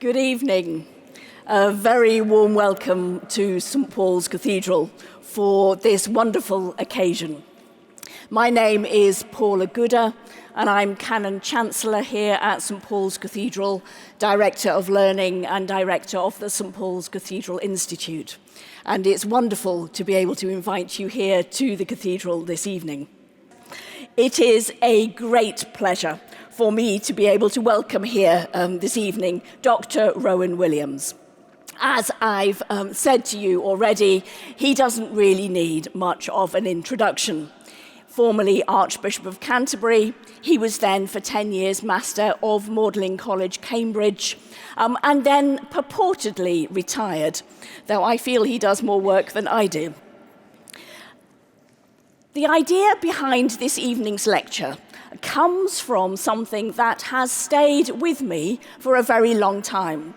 Good evening. A very warm welcome to St. Paul's Cathedral for this wonderful occasion. My name is Paula Gooder, and I'm Canon Chancellor here at St. Paul's Cathedral, Director of Learning and Director of the St. Paul's Cathedral Institute. And it's wonderful to be able to invite you here to the Cathedral this evening. It is a great pleasure for me to be able to welcome here this evening Dr. Rowan Williams. As I've said to you already, he doesn't really need much of an introduction. Formerly Archbishop of Canterbury, he was then for 10 years Master of Magdalen College, Cambridge, and then purportedly retired, though I feel he does more work than I do. The idea behind this evening's lecture comes from something that has stayed with me for a very long time.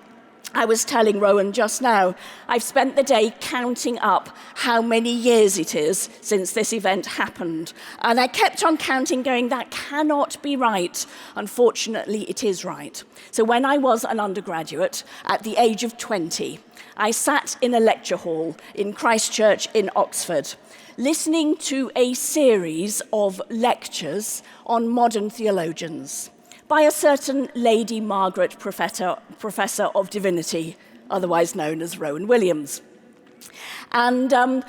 I was telling Rowan just now, I've spent the day counting up how many years it is since this event happened. And I kept on counting, going, that cannot be right. Unfortunately, it is right. So when I was an undergraduate, at the age of 20, I sat in a lecture hall in Christ Church in Oxford, listening to a series of lectures on modern theologians by a certain Lady Margaret Professor of Divinity, otherwise known as Rowan Williams. And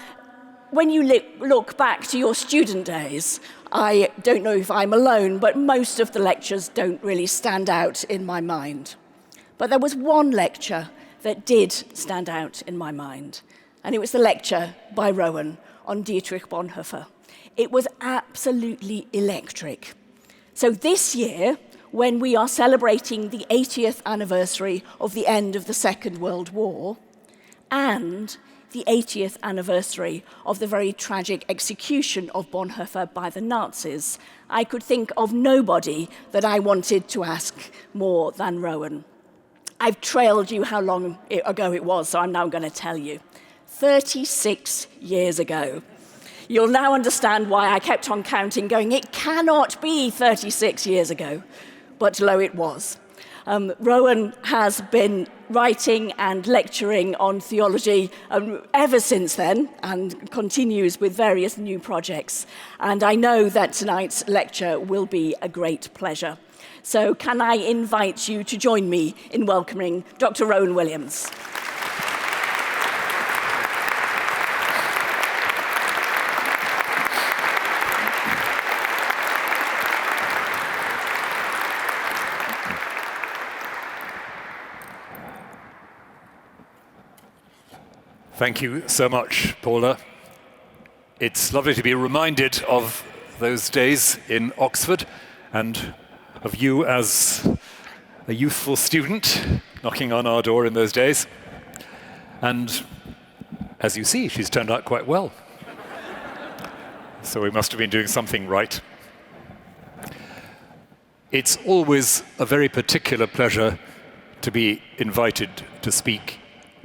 when you look back to your student days, I don't know if I'm alone, but most of the lectures don't really stand out in my mind. But there was one lecture that did stand out in my mind, and it was the lecture by Rowan on Dietrich Bonhoeffer. It was absolutely electric. So this year, when we are celebrating the 80th anniversary of the end of the Second World War and the 80th anniversary of the very tragic execution of Bonhoeffer by the Nazis, I could think of nobody that I wanted to ask more than Rowan. I've trailed you how long ago it was, so I'm now going to tell you. 36 years ago. You'll now understand why I kept on counting, going, it cannot be 36 years ago. But lo, it was. Rowan has been writing and lecturing on theology ever since then, and continues with various new projects. And I know that tonight's lecture will be a great pleasure. So can I invite you to join me in welcoming Dr. Rowan Williams. Thank you so much, Paula. It's lovely to be reminded of those days in Oxford and of you as a youthful student knocking on our door in those days. And as you see, she's turned out quite well. So we must have been doing something right. It's always a very particular pleasure to be invited to speak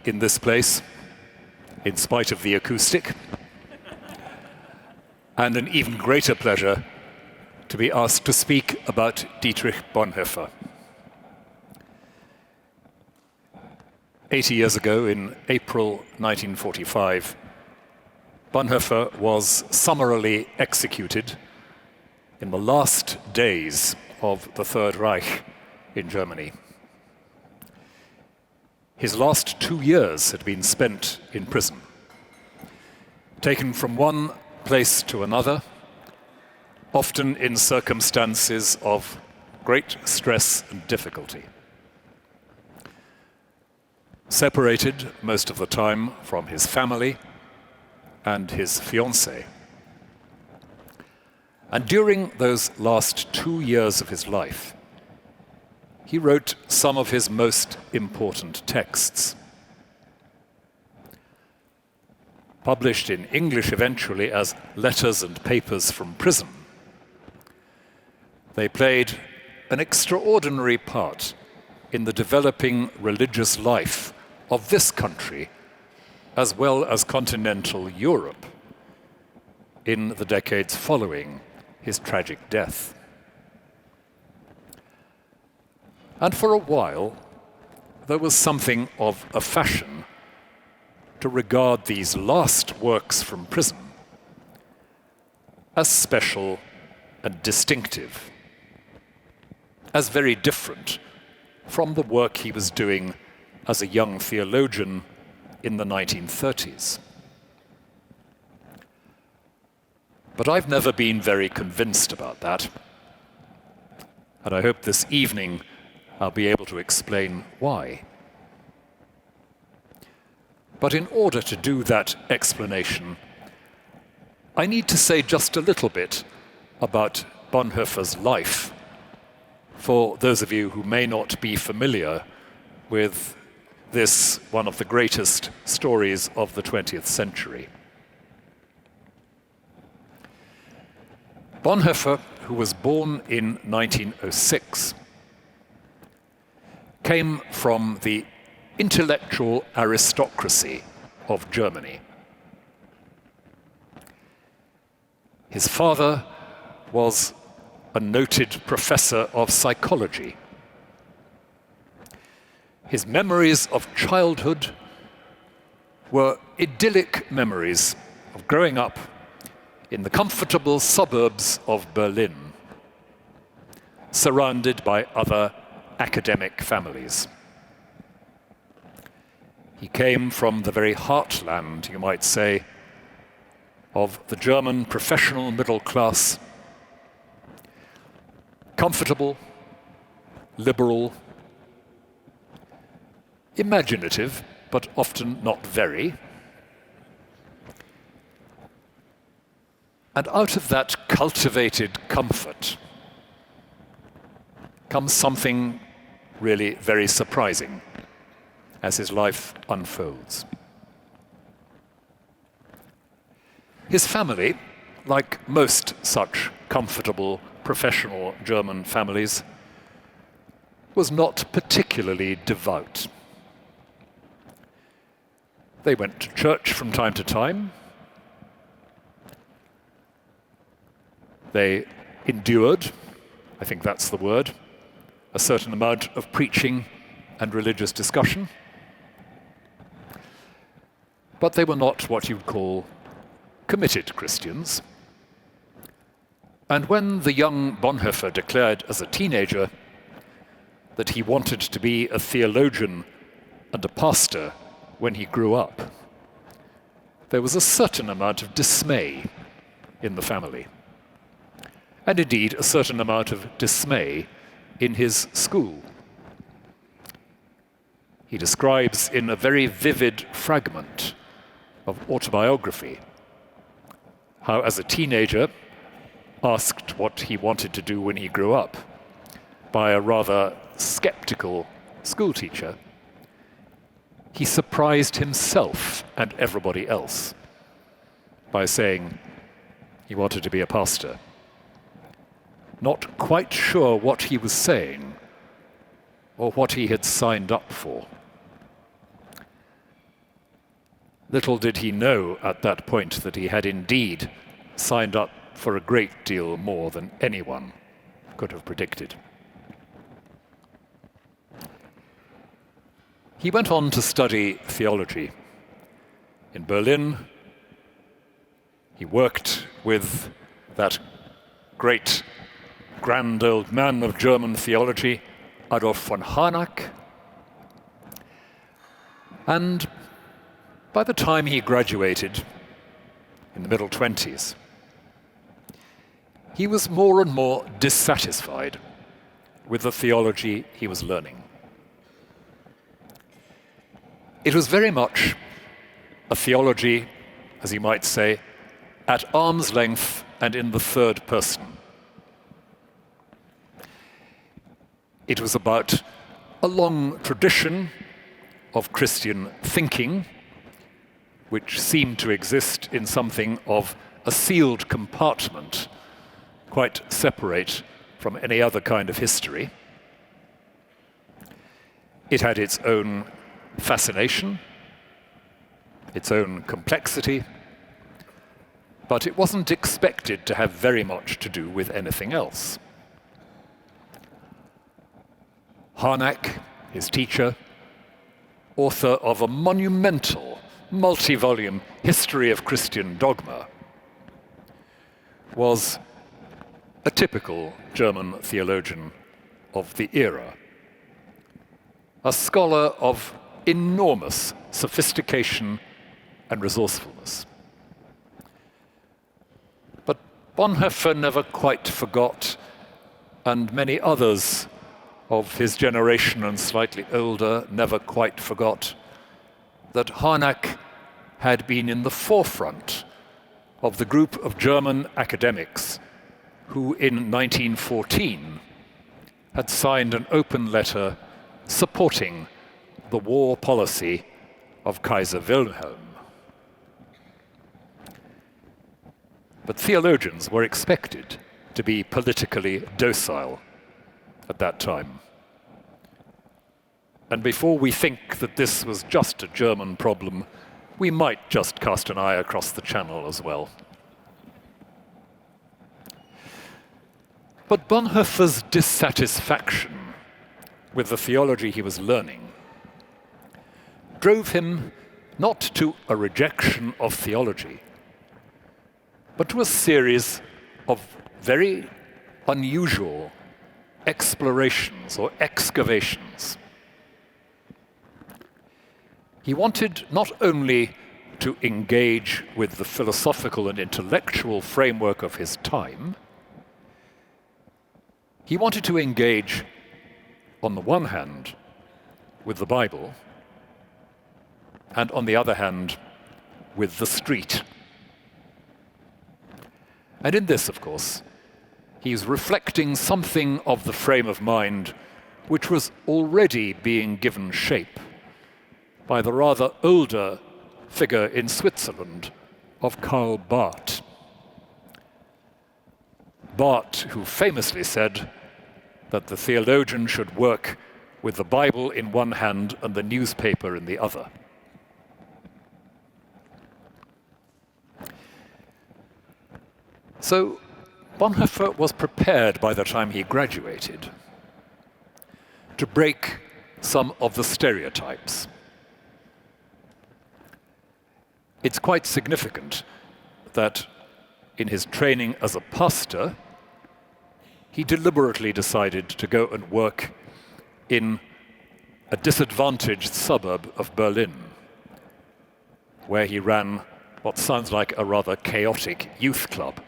in this place, in spite of the acoustic, and an even greater pleasure to be asked to speak about Dietrich Bonhoeffer. 80 years ago, in April 1945, Bonhoeffer was summarily executed in the last days of the Third Reich in Germany. His last 2 years had been spent in prison, taken from one place to another, often in circumstances of great stress and difficulty. Separated most of the time from his family and his fiancée. And during those last 2 years of his life, he wrote some of his most important texts. Published in English eventually as Letters and Papers from Prison, they played an extraordinary part in the developing religious life of this country, as well as continental Europe, in the decades following his tragic death. And for a while, there was something of a fashion to regard these last works from prison as special and distinctive, as very different from the work he was doing as a young theologian in the 1930s. But I've never been very convinced about that, and I hope this evening I'll be able to explain why. But in order to do that explanation, I need to say just a little bit about Bonhoeffer's life, for those of you who may not be familiar with this, one of the greatest stories of the 20th century. Bonhoeffer, who was born in 1906, came from the intellectual aristocracy of Germany. His father was a noted professor of psychology. His memories of childhood were idyllic memories of growing up in the comfortable suburbs of Berlin, surrounded by other academic families. He came from the very heartland, you might say, of the German professional middle class, comfortable, liberal, imaginative, but often not very. And out of that cultivated comfort comes something really very surprising as his life unfolds. His family, like most such comfortable professional German families, was not particularly devout. They went to church from time to time. They endured, I think that's the word, a certain amount of preaching and religious discussion. But they were not what you'd call committed Christians. And when the young Bonhoeffer declared as a teenager that he wanted to be a theologian and a pastor when he grew up, there was a certain amount of dismay in the family, and indeed a certain amount of dismay in his school. He describes in a very vivid fragment of autobiography how, as a teenager, asked what he wanted to do when he grew up by a rather skeptical schoolteacher, he surprised himself and everybody else by saying he wanted to be a pastor. Not quite sure what he was saying or what he had signed up for. Little did he know at that point that he had indeed signed up for a great deal more than anyone could have predicted. He went on to study theology. In Berlin, he worked with that great grand old man of German theology, Adolf von Harnack. And by the time he graduated, in the middle 20s, he was more and more dissatisfied with the theology he was learning. It was very much a theology, as you might say, at arm's length and in the third person. It was about a long tradition of Christian thinking, which seemed to exist in something of a sealed compartment, quite separate from any other kind of history. It had its own fascination, its own complexity, but it wasn't expected to have very much to do with anything else. Harnack, his teacher, author of a monumental, multi-volume history of Christian dogma, was a typical German theologian of the era, a scholar of enormous sophistication and resourcefulness. But Bonhoeffer never quite forgot, and many others of his generation and slightly older never quite forgot, that Harnack had been in the forefront of the group of German academics who in 1914 had signed an open letter supporting the war policy of Kaiser Wilhelm. But theologians were expected to be politically docile at that time. And before we think that this was just a German problem, we might just cast an eye across the channel as well. But Bonhoeffer's dissatisfaction with the theology he was learning drove him not to a rejection of theology, but to a series of very unusual explorations or excavations. He wanted not only to engage with the philosophical and intellectual framework of his time, he wanted to engage, on the one hand, with the Bible, and on the other hand, with the street. And in this, of course, he's reflecting something of the frame of mind which was already being given shape by the rather older figure in Switzerland of Karl Barth. Barth, who famously said that the theologian should work with the Bible in one hand and the newspaper in the other. So Bonhoeffer was prepared by the time he graduated to break some of the stereotypes. It's quite significant that in his training as a pastor, he deliberately decided to go and work in a disadvantaged suburb of Berlin, where he ran what sounds like a rather chaotic youth club.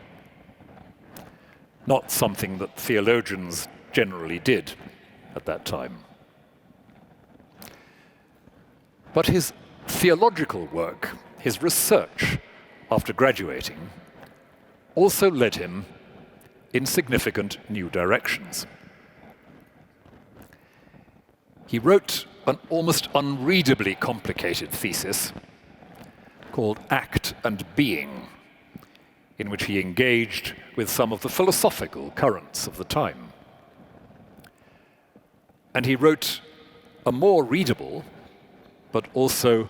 Not something that theologians generally did at that time. But his theological work, his research after graduating, also led him in significant new directions. He wrote an almost unreadably complicated thesis called Act and Being, in which he engaged with some of the philosophical currents of the time. And he wrote a more readable, but also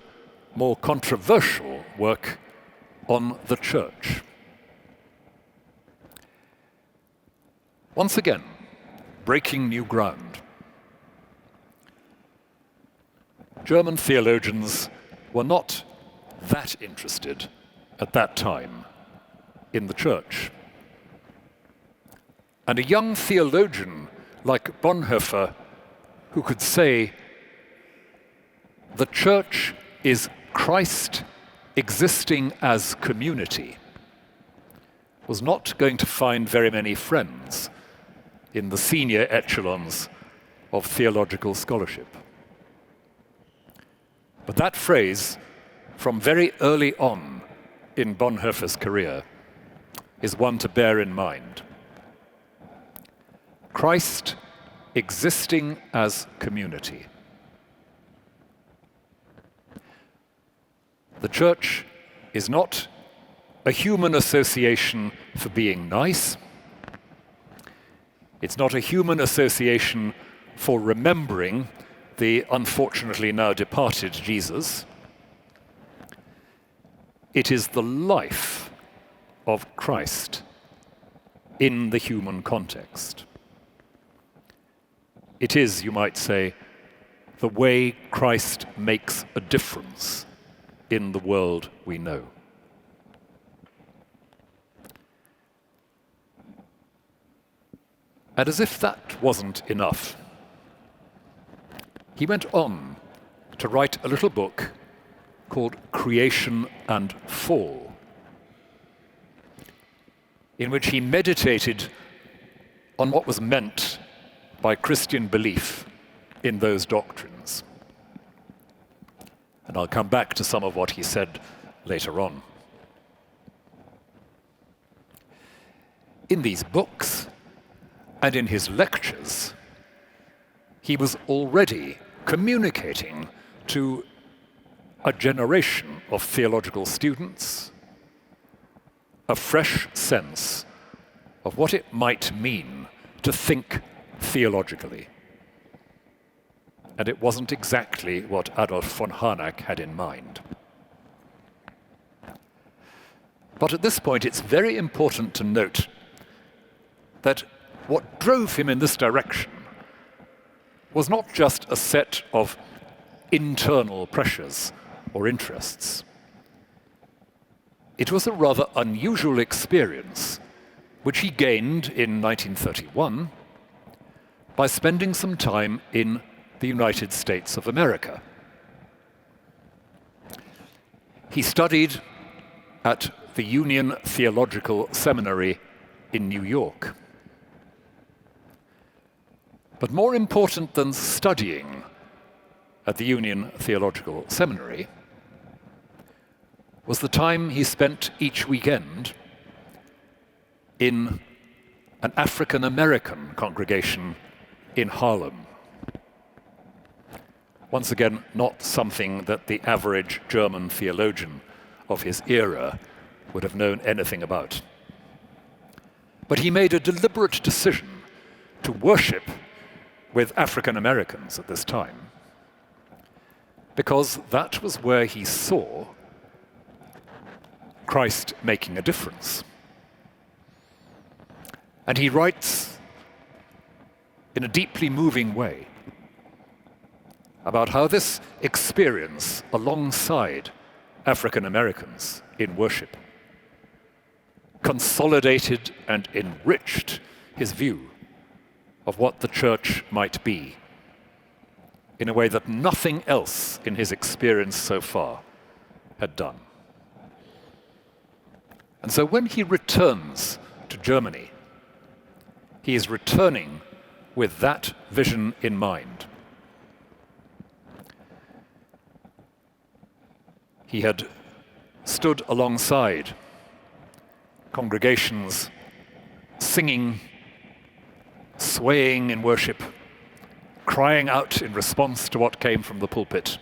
more controversial work on the church. Once again, breaking new ground. German theologians were not that interested at that time in the church. And a young theologian like Bonhoeffer, who could say, the church is Christ existing as community, was not going to find very many friends in the senior echelons of theological scholarship. But that phrase, from very early on in Bonhoeffer's career, is one to bear in mind. Christ existing as community. The church is not a human association for being nice. It's not a human association for remembering the unfortunately now departed Jesus. It is the life of Christ in the human context. It is, you might say, the way Christ makes a difference in the world we know. And as if that wasn't enough, he went on to write a little book called Creation and Fall, in which he meditated on what was meant by Christian belief in those doctrines. And I'll come back to some of what he said later on. In these books and in his lectures, he was already communicating to a generation of theological students a fresh sense of what it might mean to think theologically. And it wasn't exactly what Adolf von Harnack had in mind. But at this point, it's very important to note that what drove him in this direction was not just a set of internal pressures or interests. It was a rather unusual experience which he gained in 1931 by spending some time in the United States of America. He studied at the Union Theological Seminary in New York. But more important than studying at the Union Theological Seminary was the time he spent each weekend in an African American congregation in Harlem. Once again, not something that the average German theologian of his era would have known anything about. But he made a deliberate decision to worship with African Americans at this time, because that was where he saw Christ making a difference. And he writes in a deeply moving way about how this experience alongside African Americans in worship consolidated and enriched his view of what the church might be in a way that nothing else in his experience so far had done. And so when he returns to Germany, he is returning with that vision in mind. He had stood alongside congregations singing, swaying in worship, crying out in response to what came from the pulpit.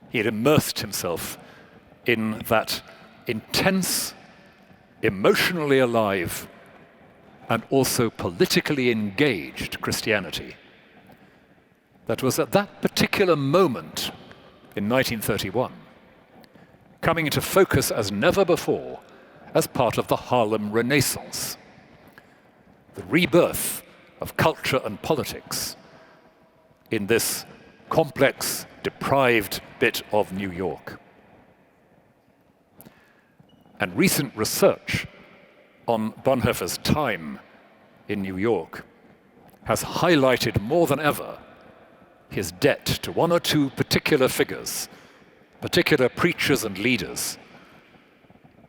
He had immersed himself in that intense, emotionally alive, and also politically engaged Christianity that was at that particular moment in 1931 coming into focus as never before as part of the Harlem Renaissance, the rebirth of culture and politics in this complex, deprived bit of New York. And recent research on Bonhoeffer's time in New York has highlighted more than ever his debt to one or two particular figures, particular preachers and leaders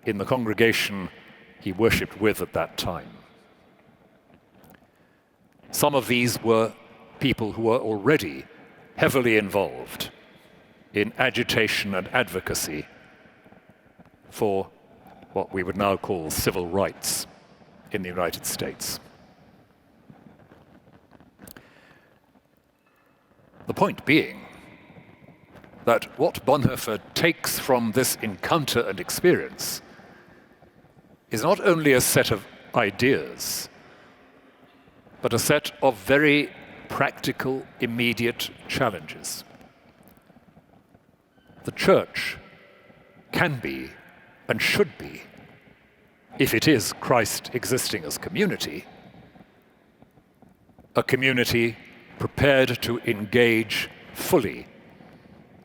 in the congregation he worshipped with at that time. Some of these were people who were already heavily involved in agitation and advocacy for what we would now call civil rights in the United States. The point being that what Bonhoeffer takes from this encounter and experience is not only a set of ideas, but a set of very practical, immediate challenges. The church can be and should be, if it is Christ existing as community, a community prepared to engage fully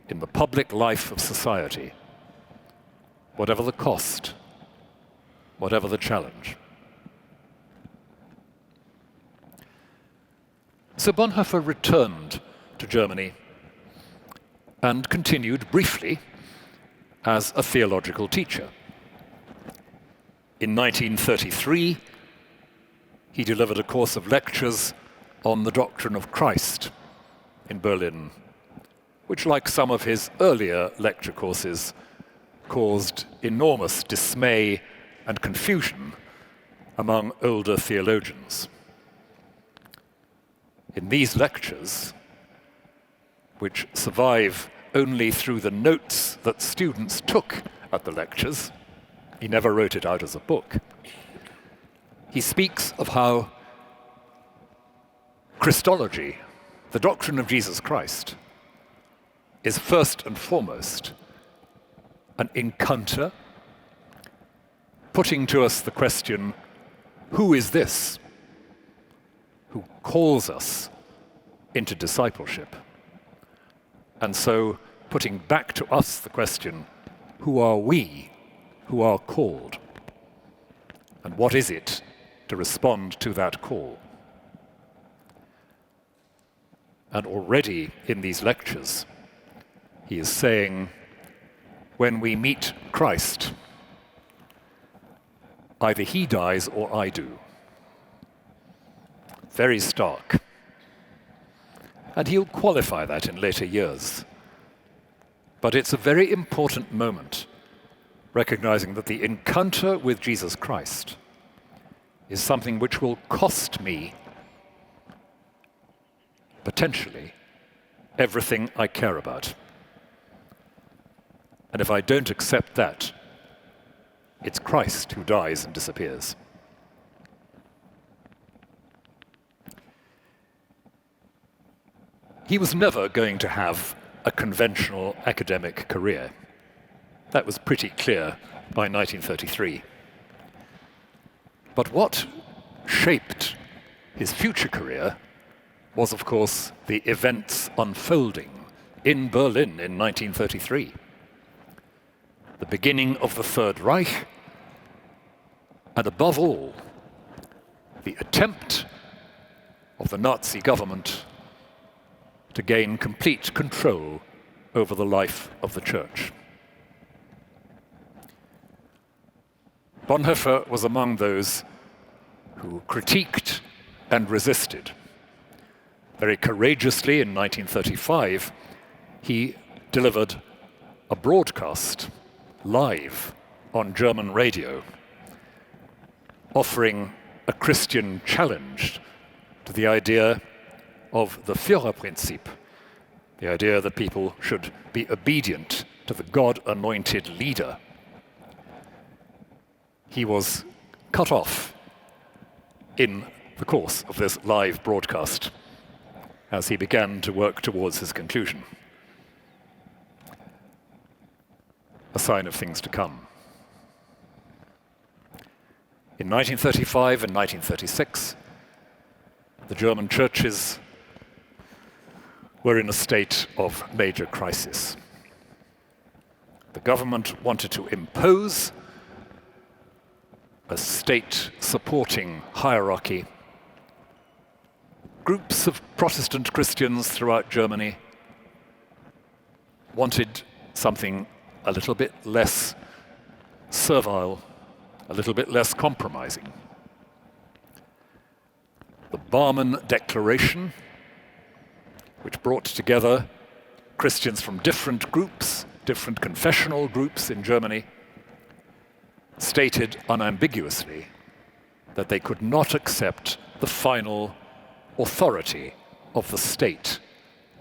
in the public life of society, whatever the cost, whatever the challenge. So Bonhoeffer returned to Germany and continued briefly as a theological teacher. In 1933, he delivered a course of lectures on the doctrine of Christ in Berlin, which, like some of his earlier lecture courses, caused enormous dismay and confusion among older theologians. In these lectures, which survive only through the notes that students took at the lectures, he never wrote it out as a book, he speaks of how Christology, the doctrine of Jesus Christ, is first and foremost an encounter, putting to us the question, who is this who calls us into discipleship? And so putting back to us the question, who are we who are called? And what is it to respond to that call? And already in these lectures, he is saying, when we meet Christ, either he dies or I do. Very stark. And he'll qualify that in later years. But it's a very important moment, recognizing that the encounter with Jesus Christ is something which will cost me, potentially, everything I care about. And if I don't accept that, it's Christ who dies and disappears. He was never going to have a conventional academic career. That was pretty clear by 1933. But what shaped his future career was, of course, the events unfolding in Berlin in 1933. The beginning of the Third Reich, and above all, the attempt of the Nazi government to gain complete control over the life of the church. Bonhoeffer was among those who critiqued and resisted. Very courageously in 1935, he delivered a broadcast live on German radio, offering a Christian challenge to the idea of the Führerprinzip, the idea that people should be obedient to the God-anointed leader. He was cut off in the course of this live broadcast as he began to work towards his conclusion. A sign of things to come. In 1935 and 1936, the German churches were in a state of major crisis. The government wanted to impose a state-supporting hierarchy. Groups of Protestant Christians throughout Germany wanted something a little bit less servile, a little bit less compromising. The Barmen Declaration, which brought together Christians from different groups, different confessional groups in Germany, stated unambiguously that they could not accept the final authority of the state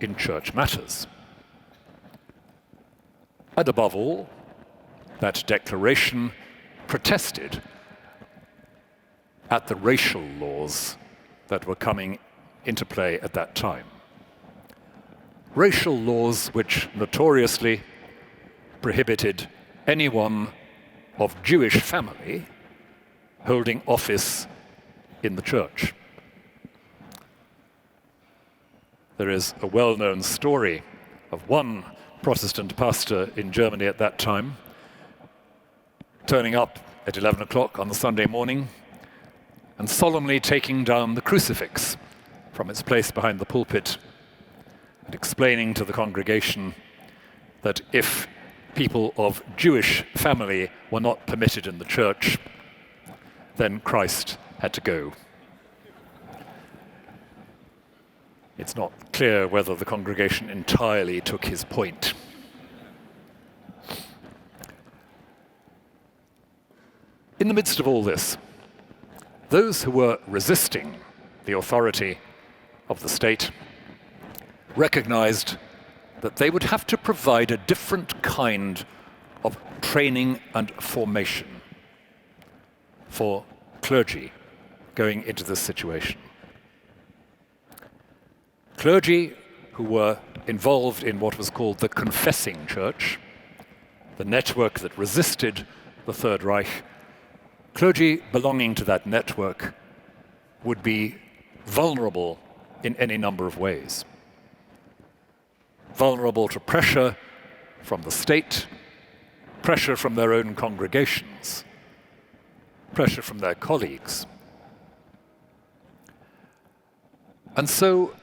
in church matters. And above all, that declaration protested at the racial laws that were coming into play at that time. Racial laws which notoriously prohibited anyone of Jewish family holding office in the church. there is a well-known story of one Protestant pastor in Germany at that time turning up at 11 o'clock on the Sunday morning and solemnly taking down the crucifix from its place behind the pulpit and explaining to the congregation that if people of Jewish family were not permitted in the church, then Christ had to go. It's not clear whether the congregation entirely took his point. In the midst of all this, those who were resisting the authority of the state recognized that they would have to provide a different kind of training and formation for clergy going into this situation. Clergy who were involved in what was called the confessing church, the network that resisted the Third Reich, clergy belonging to that network would be vulnerable in any number of ways. Vulnerable to pressure from the state, pressure from their own congregations, pressure from their colleagues. And so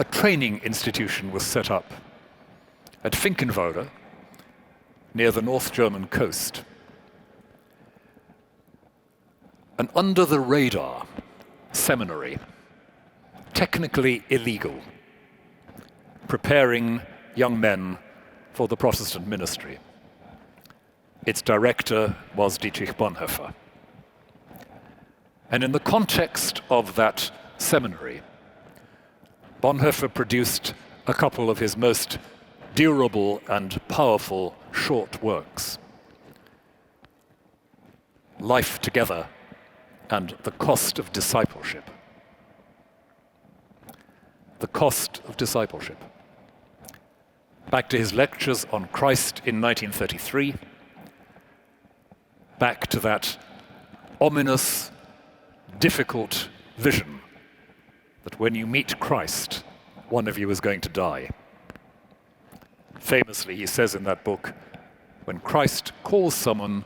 a training institution was set up at Finkenwalde, near the North German coast. An under-the-radar seminary, technically illegal, preparing young men for the Protestant ministry. Its director was Dietrich Bonhoeffer. And in the context of that seminary, Bonhoeffer produced a couple of his most durable and powerful short works, Life Together and The Cost of Discipleship. The Cost of Discipleship. Back to his lectures on Christ in 1933, back to that ominous, difficult vision that when you meet Christ, one of you is going to die. Famously, he says in that book, when Christ calls someone,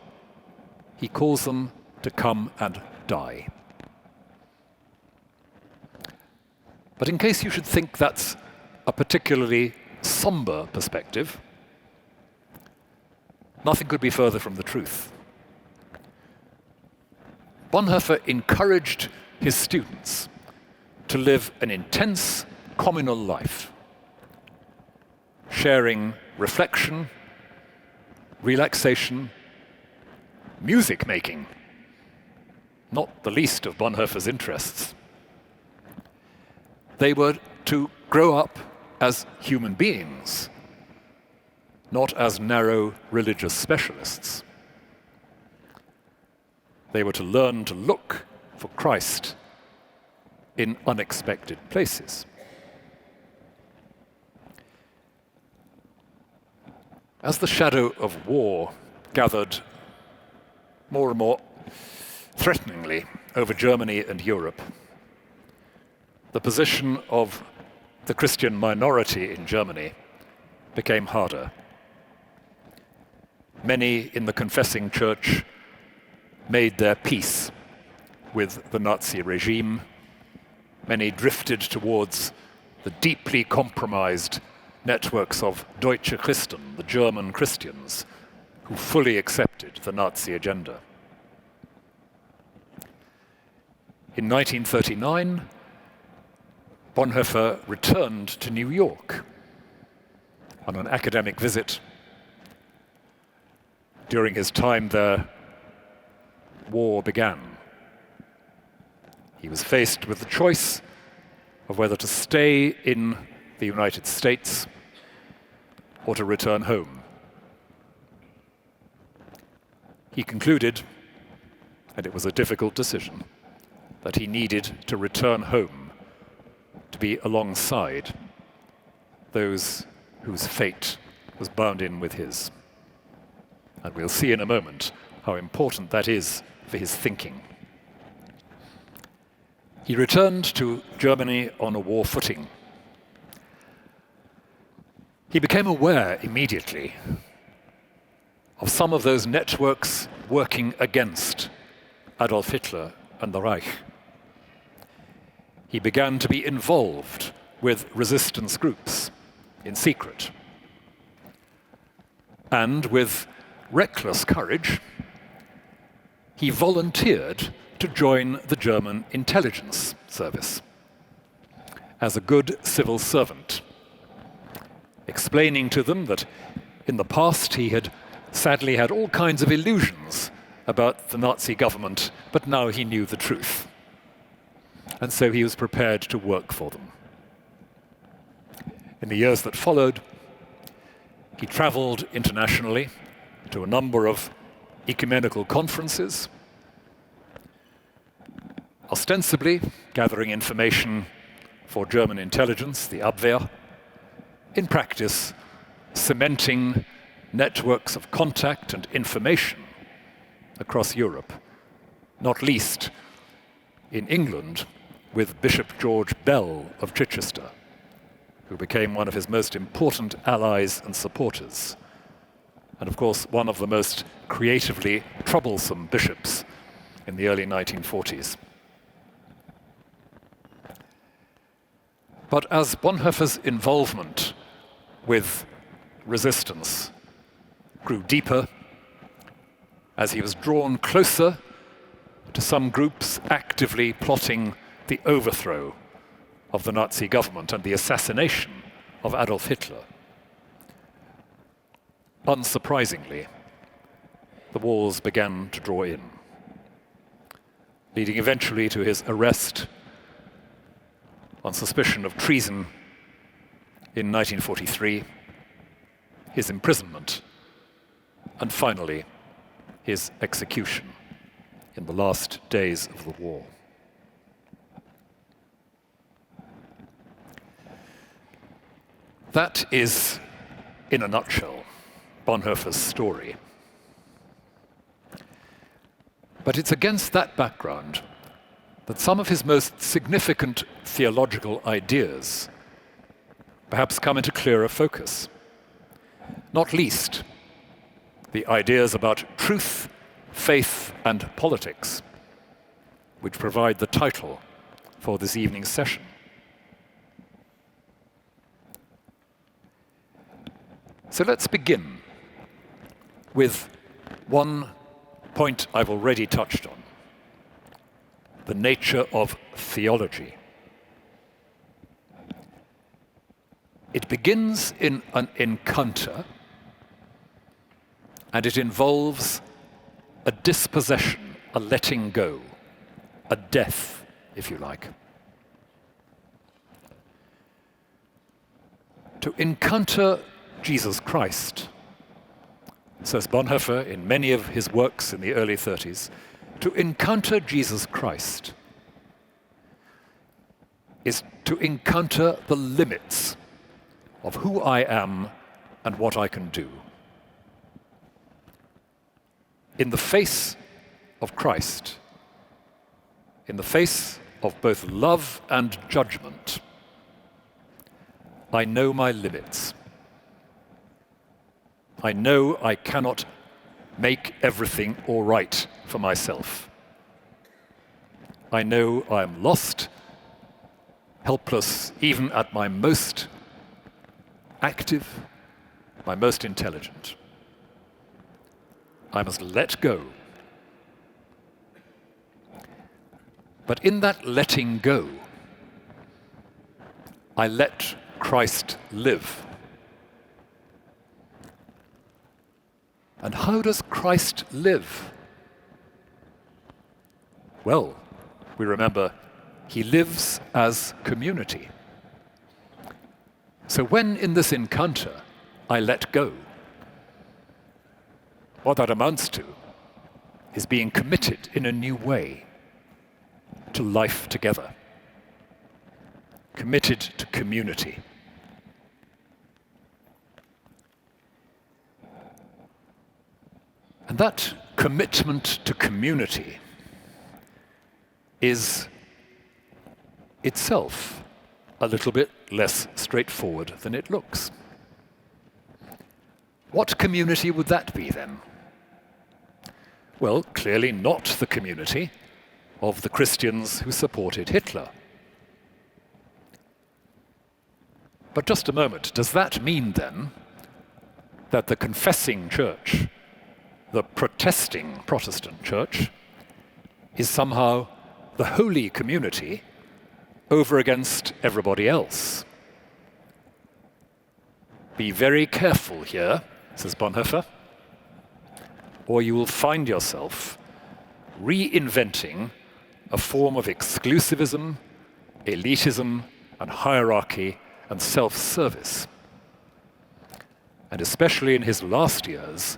he calls them to come and die. But in case you should think that's a particularly somber perspective, nothing could be further from the truth. Bonhoeffer encouraged his students to live an intense communal life, sharing reflection, relaxation, music making, not the least of Bonhoeffer's interests. They were to grow up as human beings, not as narrow religious specialists. They were to learn to look for Christ in unexpected places. As the shadow of war gathered more and more threateningly over Germany and Europe, the position of the Christian minority in Germany became harder. Many in the confessing church made their peace with the Nazi regime. Many drifted towards the deeply compromised networks of Deutsche Christen, the German Christians, who fully accepted the Nazi agenda. In 1939, Bonhoeffer returned to New York on an academic visit. During his time there, war began. He was faced with the choice of whether to stay in the United States or to return home. He concluded, and it was a difficult decision, that he needed to return home to be alongside those whose fate was bound in with his. And we'll see in a moment how important that is for his thinking. He returned to Germany on a war footing. He became aware immediately of some of those networks working against Adolf Hitler and the Reich. He began to be involved with resistance groups in secret. And with reckless courage, he volunteered to join the German intelligence service as a good civil servant, explaining to them that in the past he had sadly had all kinds of illusions about the Nazi government, but now he knew the truth. And so he was prepared to work for them. In the years that followed, he traveled internationally to a number of ecumenical conferences, ostensibly gathering information for German intelligence, the Abwehr, in practice cementing networks of contact and information across Europe, not least in England with Bishop George Bell of Chichester, who became one of his most important allies and supporters, and of course one of the most creatively troublesome bishops in the early 1940s. But as Bonhoeffer's involvement with resistance grew deeper, as he was drawn closer to some groups actively plotting the overthrow of the Nazi government and the assassination of Adolf Hitler, unsurprisingly, the walls began to draw in, leading eventually to his arrest on suspicion of treason in 1943, his imprisonment, and finally his execution in the last days of the war. That is, in a nutshell, Bonhoeffer's story. But it's against that background that some of his most significant theological ideas perhaps come into clearer focus. Not least, the ideas about truth, faith, and politics, which provide the title for this evening's session. So let's begin with one point I've already touched on: the nature of theology. It begins in an encounter, and it involves a dispossession, a letting go, a death, if you like. To encounter Jesus Christ, says Bonhoeffer in many of his works in the early 30s, to encounter Jesus Christ is to encounter the limits of who I am and what I can do. In the face of Christ, in the face of both love and judgment, I know my limits. I know I cannot make everything all right for myself. I know I am lost, helpless, even at my most active, my most intelligent. I must let go. But in that letting go, I let Christ live. And how does Christ live? Well, we remember he lives as community. So when in this encounter I let go, what that amounts to is being committed in a new way to life together, committed to community. And that commitment to community is itself a little bit less straightforward than it looks. What community would that be then? Well, clearly not the community of the Christians who supported Hitler. But just a moment, does that mean then that the confessing church, the protesting Protestant church, is somehow the holy community over against everybody else? Be very careful here, says Bonhoeffer, or you will find yourself reinventing a form of exclusivism, elitism, and hierarchy and self-service. And especially in his last years,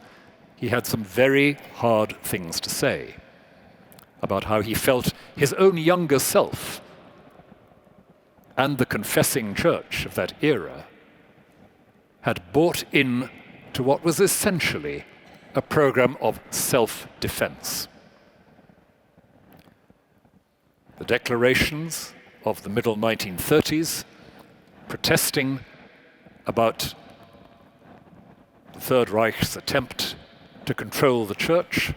he had some very hard things to say about how he felt his own younger self and the confessing church of that era had bought in to what was essentially a program of self-defense. The declarations of the middle 1930s, protesting about the Third Reich's attempt to control the church,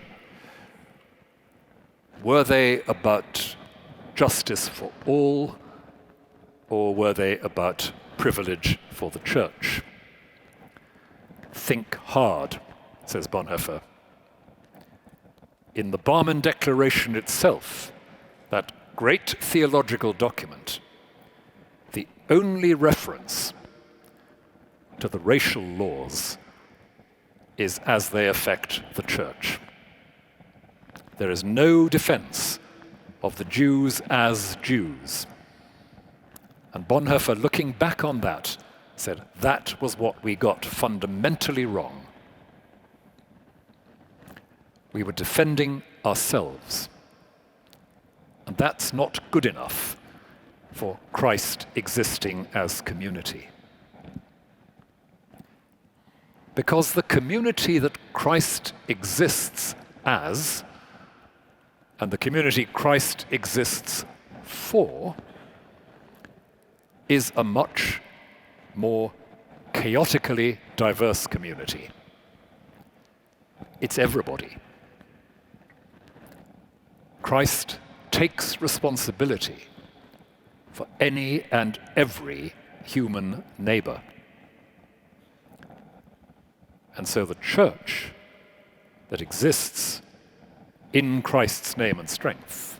were they about justice for all, or were they about privilege for the church? Think hard, says Bonhoeffer. In the Barmen Declaration itself, that great theological document, the only reference to the racial laws is as they affect the church. There is no defense of the Jews as Jews. And Bonhoeffer, looking back on that, said that was what we got fundamentally wrong. We were defending ourselves. And that's not good enough for Christ existing as community. Because the community that Christ exists as, and the community Christ exists for, is a much more chaotically diverse community. It's everybody. Christ takes responsibility for any and every human neighbor. And so the church that exists in Christ's name and strength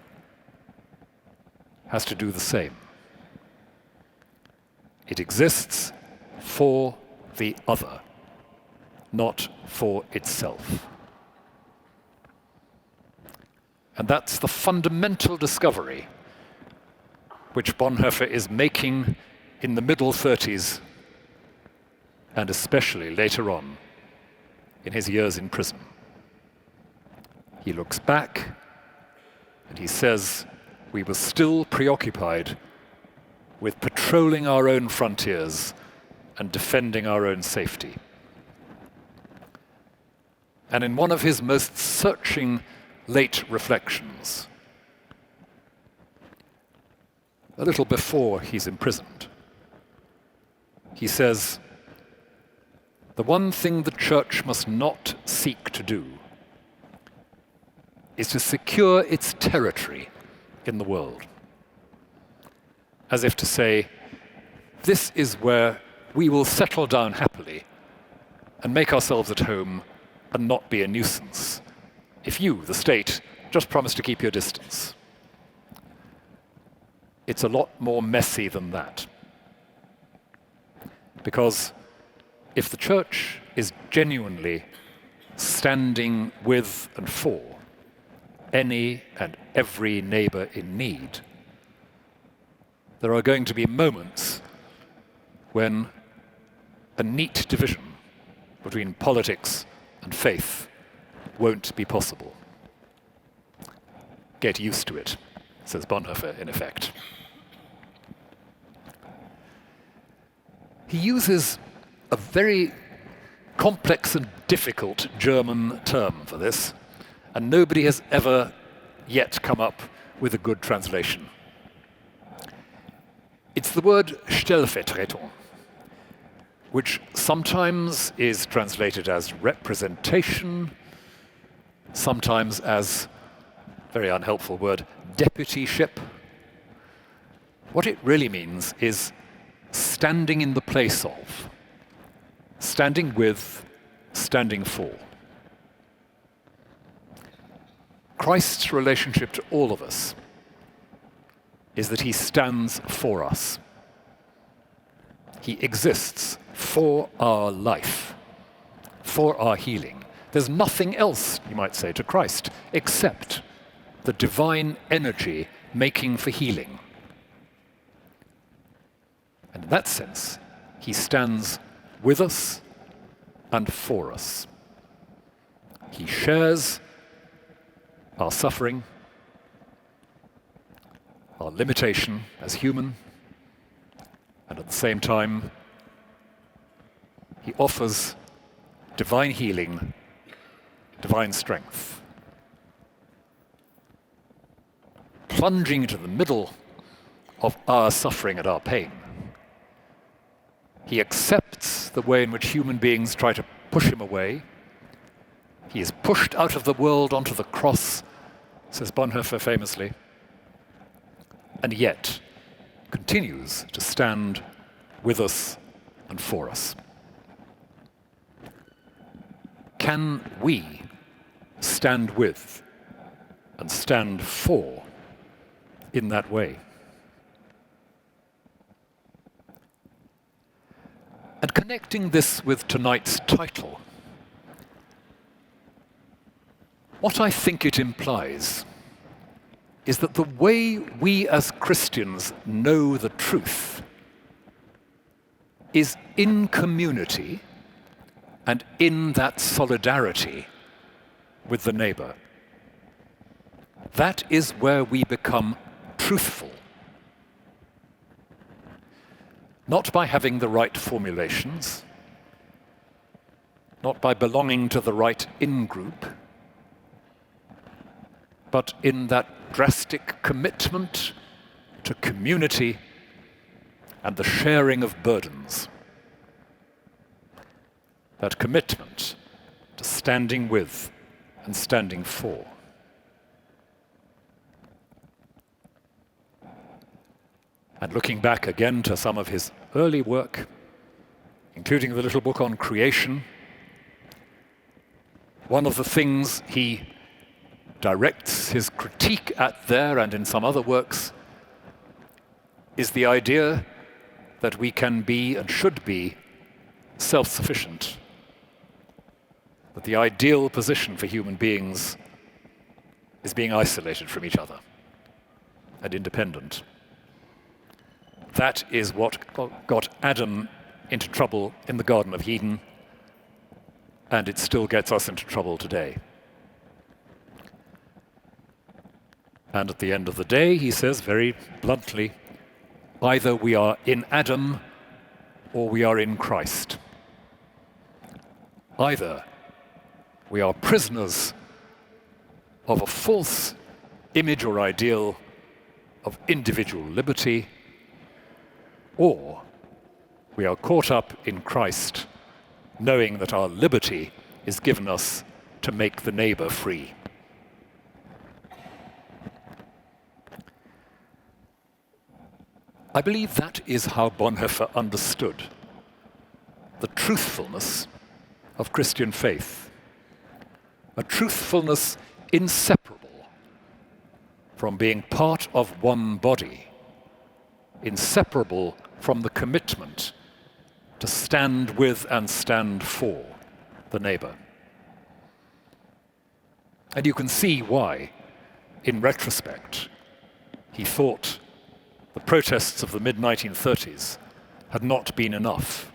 has to do the same. It exists for the other, not for itself. And that's the fundamental discovery which Bonhoeffer is making in the middle 30s, and especially later on in his years in prison. He looks back and he says, we were still preoccupied with patrolling our own frontiers and defending our own safety. And in one of his most searching late reflections, a little before he's imprisoned, he says, the one thing the church must not seek to do is to secure its territory in the world. As if to say, this is where we will settle down happily and make ourselves at home and not be a nuisance, if you, the state, just promise to keep your distance. It's a lot more messy than that. Because if the church is genuinely standing with and for any and every neighbor in need, there are going to be moments when a neat division between politics and faith won't be possible. Get used to it, says Bonhoeffer, in effect. He uses a very complex and difficult German term for this, and nobody has ever yet come up with a good translation. It's the word Stellvertretung, which sometimes is translated as representation, sometimes as, very unhelpful word, deputyship. What it really means is standing in the place of, standing with, standing for. Christ's relationship to all of us is that he stands for us. He exists for our life, for our healing. There's nothing else, you might say, to Christ except the divine energy making for healing. And in that sense, he stands with us and for us. He shares our suffering, our limitation as human, and at the same time, he offers divine healing, divine strength. Plunging into the middle of our suffering and our pain, he accepts the way in which human beings try to push him away. He is pushed out of the world onto the cross, says Bonhoeffer famously, and yet continues to stand with us and for us. Can we stand with and stand for in that way? And connecting this with tonight's title, what I think it implies is that the way we as Christians know the truth is in community and in that solidarity with the neighbor. That is where we become truthful. Not by having the right formulations, not by belonging to the right in-group, but in that drastic commitment to community and the sharing of burdens. That commitment to standing with and standing for. And looking back again to some of his early work, including the little book on creation, one of the things he directs his critique at there and in some other works is the idea that we can be and should be self-sufficient. That the ideal position for human beings is being isolated from each other and independent. That is what got Adam into trouble in the Garden of Eden, and it still gets us into trouble today. And at the end of the day, he says very bluntly, either we are in Adam or we are in Christ. Either we are prisoners of a false image or ideal of individual liberty, or we are caught up in Christ, knowing that our liberty is given us to make the neighbor free. I believe that is how Bonhoeffer understood the truthfulness of Christian faith, a truthfulness inseparable from being part of one body, inseparable from the commitment to stand with and stand for the neighbor. And you can see why, in retrospect, he thought the protests of the mid-1930s had not been enough.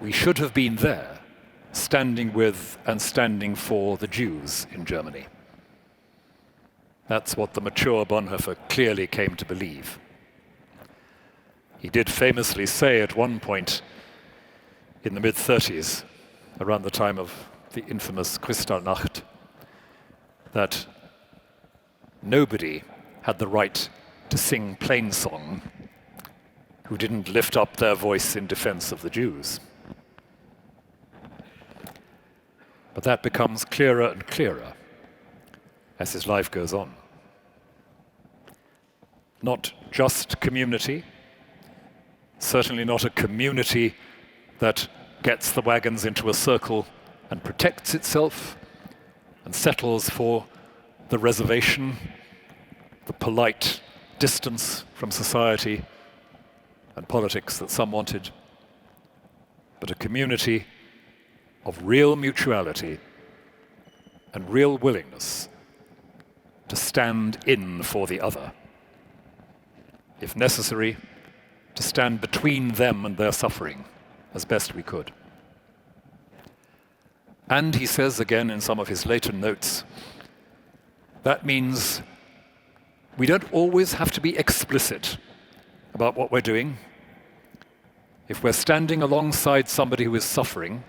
We should have been there, standing with and standing for the Jews in Germany. That's what the mature Bonhoeffer clearly came to believe. He did famously say at one point in the mid-30s, around the time of the infamous Kristallnacht, that nobody had the right to sing plain song who didn't lift up their voice in defense of the Jews. But that becomes clearer and clearer as his life goes on. Not just community, certainly not a community that gets the wagons into a circle and protects itself and settles for the reservation, the polite distance from society and politics that some wanted, but a community of real mutuality and real willingness to stand in for the other. If necessary, to stand between them and their suffering as best we could. And he says again in some of his later notes, that means we don't always have to be explicit about what we're doing. If we're standing alongside somebody who is suffering,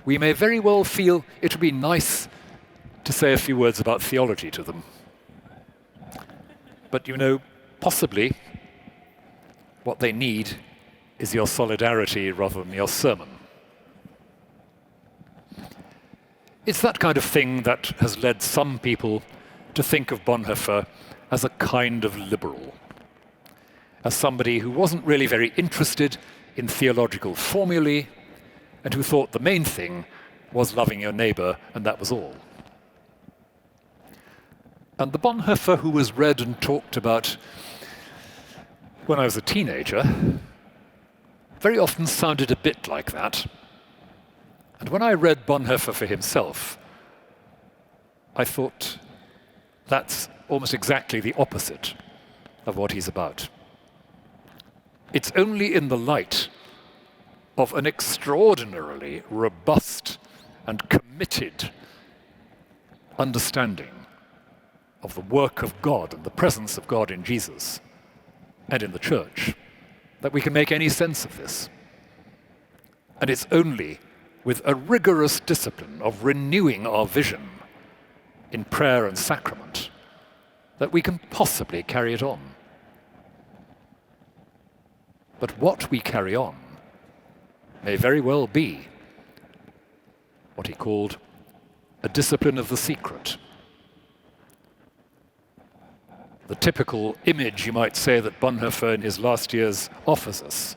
we may very well feel it would be nice to say a few words about theology to them. But possibly what they need is your solidarity rather than your sermon. It's that kind of thing that has led some people to think of Bonhoeffer as a kind of liberal, as somebody who wasn't really very interested in theological formulae and who thought the main thing was loving your neighbor and that was all. And the Bonhoeffer who was read and talked about when I was a teenager very often sounded a bit like that. And when I read Bonhoeffer for himself, I thought that's almost exactly the opposite of what he's about. It's only in the light of an extraordinarily robust and committed understanding of the work of God and the presence of God in Jesus and in the church that we can make any sense of this. And it's only with a rigorous discipline of renewing our vision in prayer and sacrament that we can possibly carry it on. But what we carry on may very well be what he called a discipline of the secret. The typical image, you might say, that Bonhoeffer in his last years offers us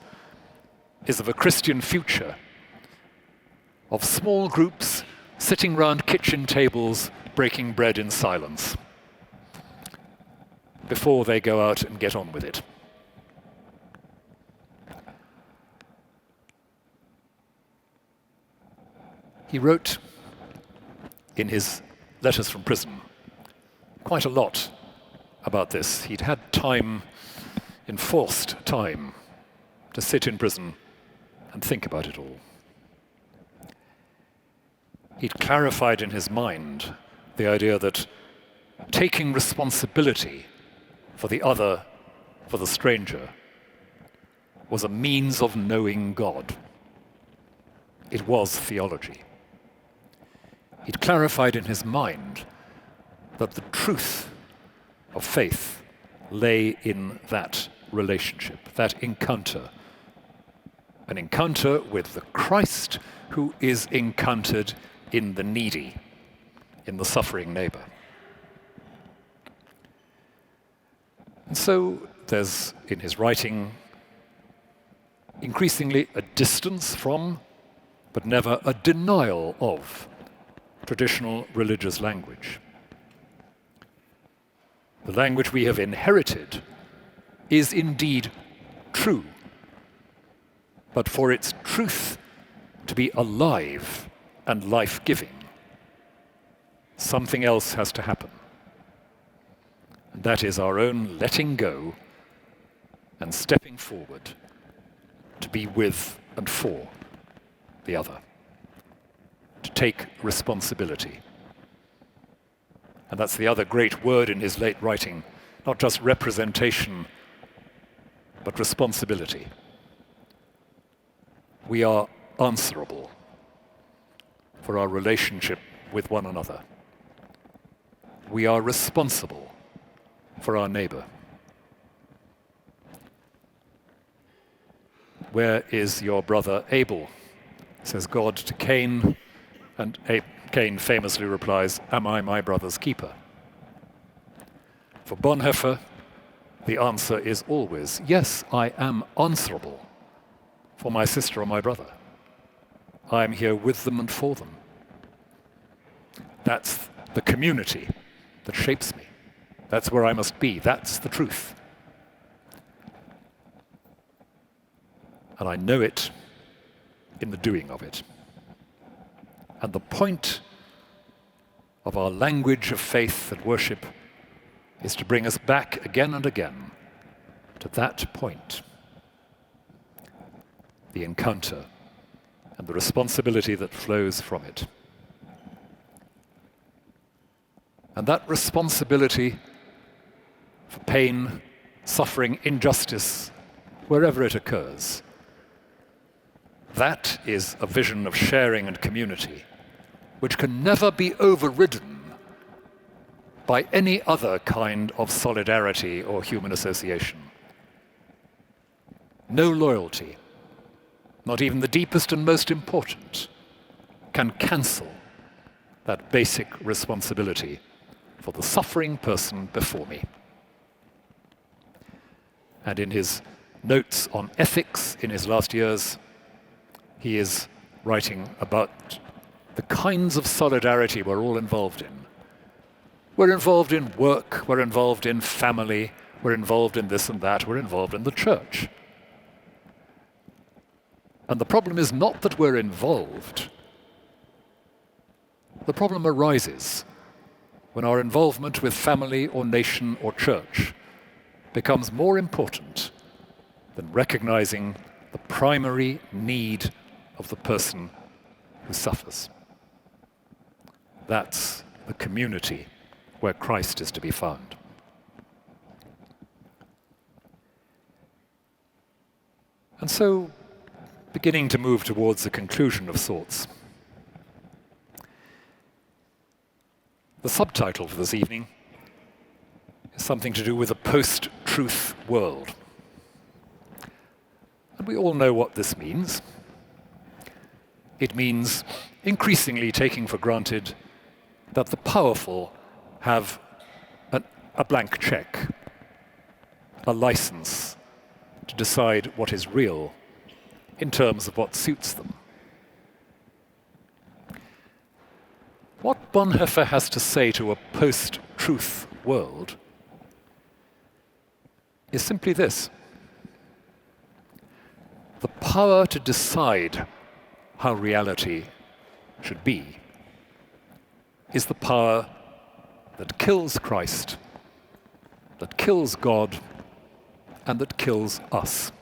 is of a Christian future, of small groups sitting round kitchen tables breaking bread in silence before they go out and get on with it. He wrote in his letters from prison quite a lot about this. He'd had time, enforced time, to sit in prison and think about it all. He'd clarified in his mind the idea that taking responsibility for the other, for the stranger, was a means of knowing God. It was theology. He'd clarified in his mind that the truth of faith lay in that relationship, that encounter. An encounter with the Christ who is encountered in the needy, in the suffering neighbor. And so there's, in his writing, increasingly a distance from, but never a denial of, traditional religious language. The language we have inherited is indeed true, but for its truth to be alive and life-giving, something else has to happen. And that is our own letting go and stepping forward to be with and for the other, to take responsibility. And that's the other great word in his late writing, not just representation, but responsibility. We are answerable for our relationship with one another. We are responsible for our neighbor. "Where is your brother Abel?" says God to Cain, and Cain famously replies, "Am I my brother's keeper?" For Bonhoeffer, the answer is always, yes, I am answerable for my sister or my brother. I am here with them and for them. That's the community that shapes me. That's where I must be. That's the truth. And I know it in the doing of it. And the point of our language of faith and worship is to bring us back again and again to that point. The encounter and the responsibility that flows from it. And that responsibility for pain, suffering, injustice, wherever it occurs, that is a vision of sharing and community which can never be overridden by any other kind of solidarity or human association. No loyalty, not even the deepest and most important, can cancel that basic responsibility for the suffering person before me. And in his notes on ethics in his last years, he is writing about the kinds of solidarity we're all involved in. We're involved in work, we're involved in family, we're involved in this and that, we're involved in the church. And the problem is not that we're involved. The problem arises when our involvement with family or nation or church becomes more important than recognizing the primary need of the person who suffers. That's the community where Christ is to be found. And so, beginning to move towards a conclusion of sorts, the subtitle for this evening is something to do with a post-truth world. And we all know what this means. It means increasingly taking for granted that the powerful have a blank check, a license to decide what is real in terms of what suits them. What Bonhoeffer has to say to a post-truth world is simply this: the power to decide how reality should be is the power that kills Christ, that kills God, and that kills us.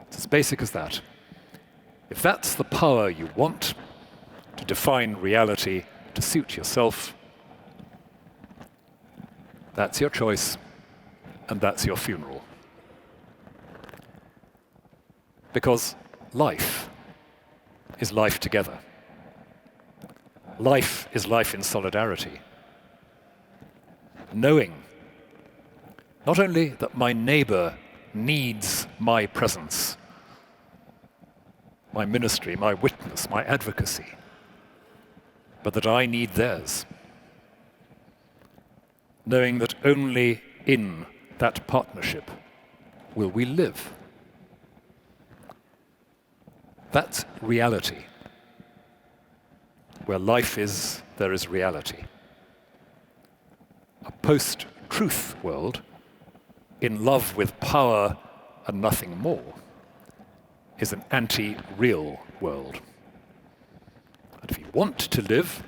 It's as basic as that. If that's the power you want to define reality to suit yourself, that's your choice, and that's your funeral. Because life is life together. Life is life in solidarity. Knowing not only that my neighbor needs my presence, my ministry, my witness, my advocacy, but that I need theirs. Knowing that only in that partnership will we live. That's reality. Where life is, there is reality. A post-truth world, in love with power and nothing more, is an anti-real world. And if you want to live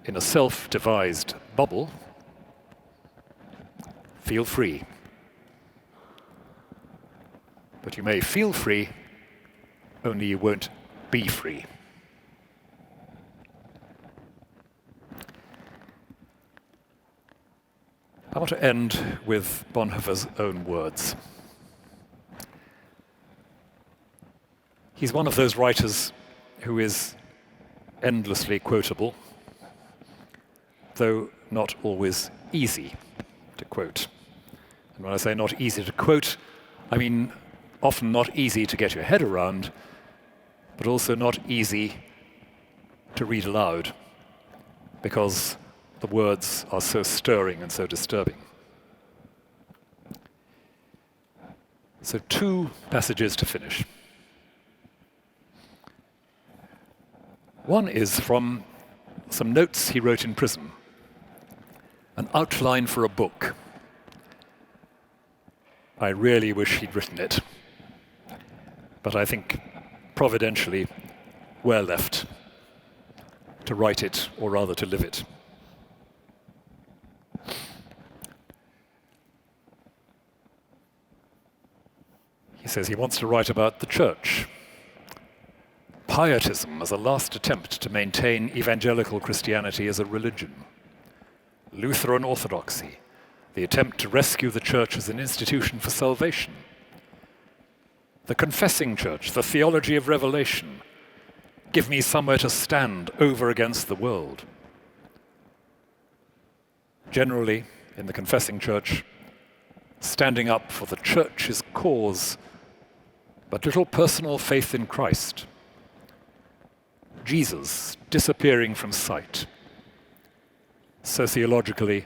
in a self-devised bubble, feel free. But you may feel free, only you won't be free. I want to end with Bonhoeffer's own words. He's one of those writers who is endlessly quotable, though not always easy to quote. And when I say not easy to quote, I mean often not easy to get your head around, but also not easy to read aloud, because the words are so stirring and so disturbing. So 2 passages to finish. One is from some notes he wrote in prison, an outline for a book. I really wish he'd written it, but I think providentially we're left to write it, or rather to live it. He says he wants to write about the church, pietism as a last attempt to maintain evangelical Christianity as a religion, Lutheran orthodoxy, the attempt to rescue the church as an institution for salvation, the confessing church, the theology of revelation, give me somewhere to stand over against the world. Generally, in the confessing church, standing up for the church's cause, but little personal faith in Christ. Jesus disappearing from sight. Sociologically,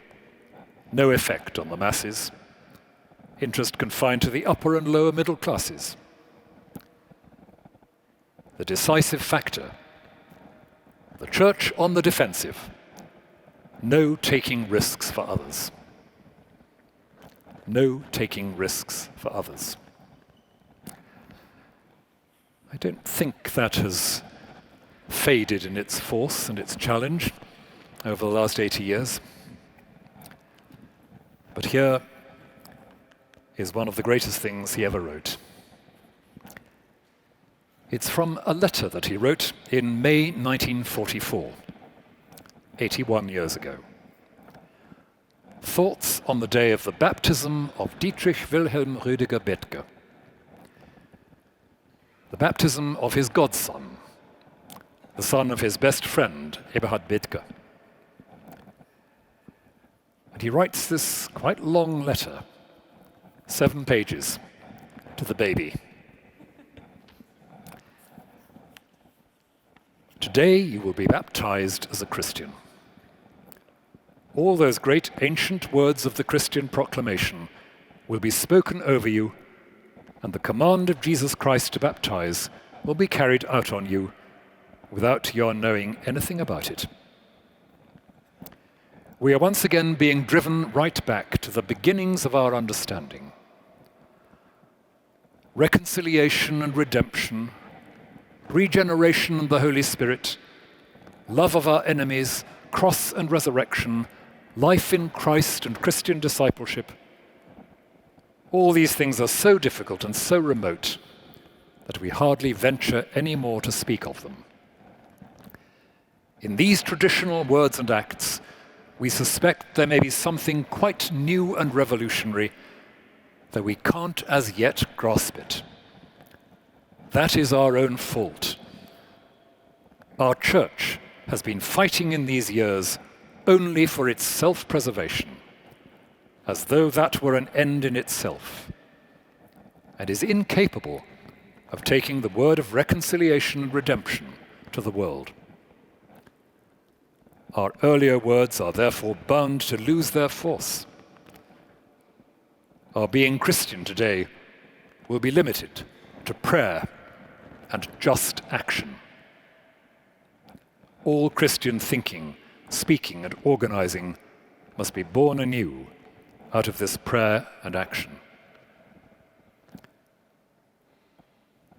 no effect on the masses. Interest confined to the upper and lower middle classes. The decisive factor, the church on the defensive. No taking risks for others. No taking risks for others. I don't think that has faded in its force and its challenge over the last 80 years. But here is one of the greatest things he ever wrote. It's from a letter that he wrote in May 1944, 81 years ago. Thoughts on the day of the baptism of Dietrich Wilhelm Rüdiger Bethge, the baptism of his godson, the son of his best friend, Eberhard Bethge. And he writes this quite long letter, 7 pages, to the baby. Today you will be baptized as a Christian. All those great ancient words of the Christian proclamation will be spoken over you, and the command of Jesus Christ to baptize will be carried out on you without your knowing anything about it. We are once again being driven right back to the beginnings of our understanding. Reconciliation and redemption, regeneration and the Holy Spirit, love of our enemies, cross and resurrection, life in Christ and Christian discipleship. All these things are so difficult and so remote that we hardly venture any more to speak of them. In these traditional words and acts, we suspect there may be something quite new and revolutionary, though we can't as yet grasp it. That is our own fault. Our church has been fighting in these years only for its self-preservation, as though that were an end in itself, and is incapable of taking the word of reconciliation and redemption to the world. Our earlier words are therefore bound to lose their force. Our being Christian today will be limited to prayer and just action. All Christian thinking, speaking, and organizing must be born anew out of this prayer and action.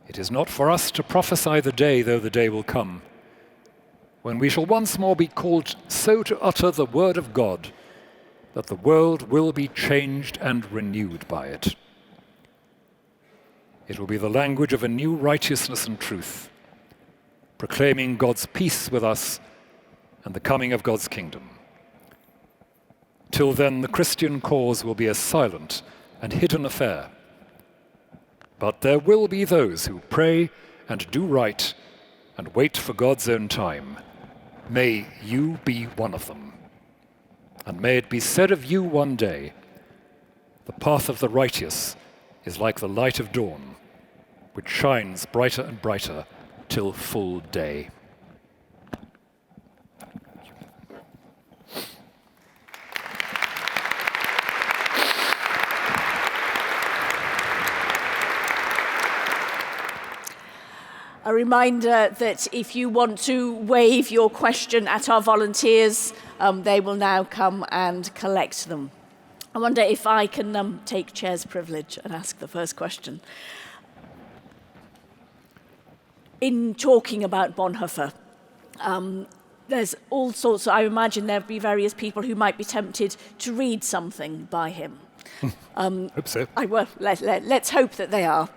It is not for us to prophesy the day, though the day will come, when we shall once more be called so to utter the word of God that the world will be changed and renewed by it. It will be the language of a new righteousness and truth, proclaiming God's peace with us and the coming of God's kingdom. Till then, the Christian cause will be a silent and hidden affair. But there will be those who pray and do right and wait for God's own time. May you be one of them. And may it be said of you one day, the path of the righteous is like the light of dawn, which shines brighter and brighter till full day. A reminder that if you want to wave your question at our volunteers, they will now come and collect them. I wonder if I can take chair's privilege and ask the first question. In talking about Bonhoeffer, there's all sorts, I imagine there'll be various people who might be tempted to read something by him. Hope so. Let's hope that they are.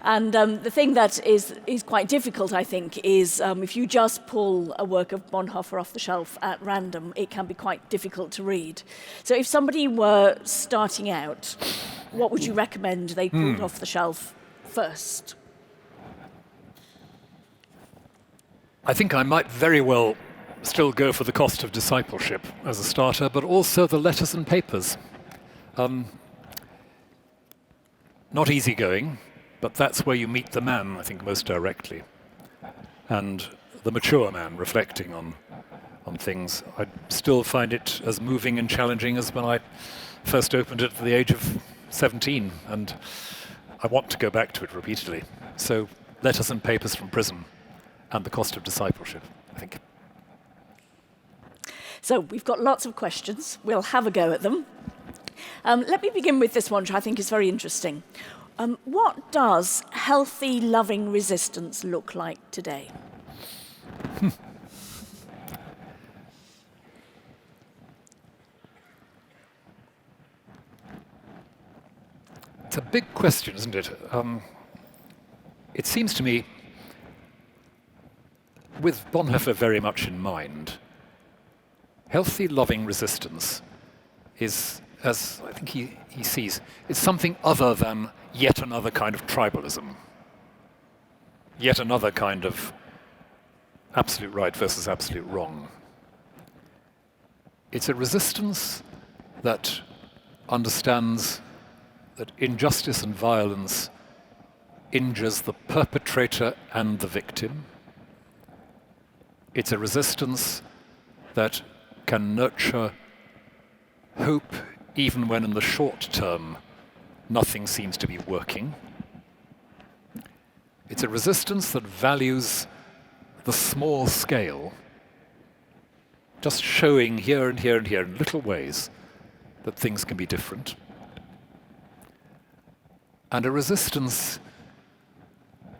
And the thing that is quite difficult, I think, is if you just pull a work of Bonhoeffer off the shelf at random, it can be quite difficult to read. So if somebody were starting out, what would you recommend they pulled off the shelf first? I think I might very well still go for the cost of discipleship as a starter, but also the letters and papers. Not easygoing, but that's where you meet the man, I think, most directly. And the mature man reflecting on things. I still find it as moving and challenging as when I first opened it at the age of 17, and I want to go back to it repeatedly. So letters and papers from prison and the cost of discipleship, I think. So we've got lots of questions. We'll have a go at them. Let me begin with this one, which I think is very interesting. What does healthy, loving resistance look like today? It's a big question, isn't it? It seems to me, with Bonhoeffer very much in mind, healthy, loving resistance is, as I think he sees, it's something other than yet another kind of tribalism, yet another kind of absolute right versus absolute wrong. It's a resistance that understands that injustice and violence injures the perpetrator and the victim. It's a resistance that can nurture hope even when in the short term nothing seems to be working. It's a resistance that values the small scale, just showing here and here and here in little ways that things can be different. And a resistance,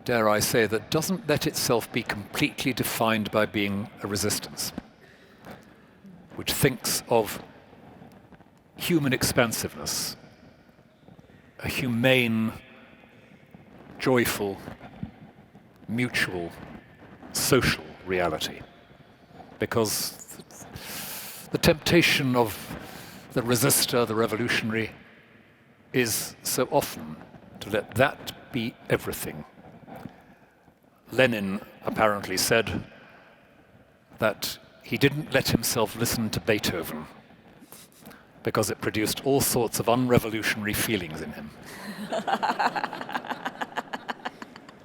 dare I say, that doesn't let itself be completely defined by being a resistance, which thinks of human expansiveness, a humane, joyful, mutual, social reality. Because the temptation of the resistor, the revolutionary, is so often to let that be everything. Lenin apparently said that he didn't let himself listen to Beethoven because it produced all sorts of unrevolutionary feelings in him.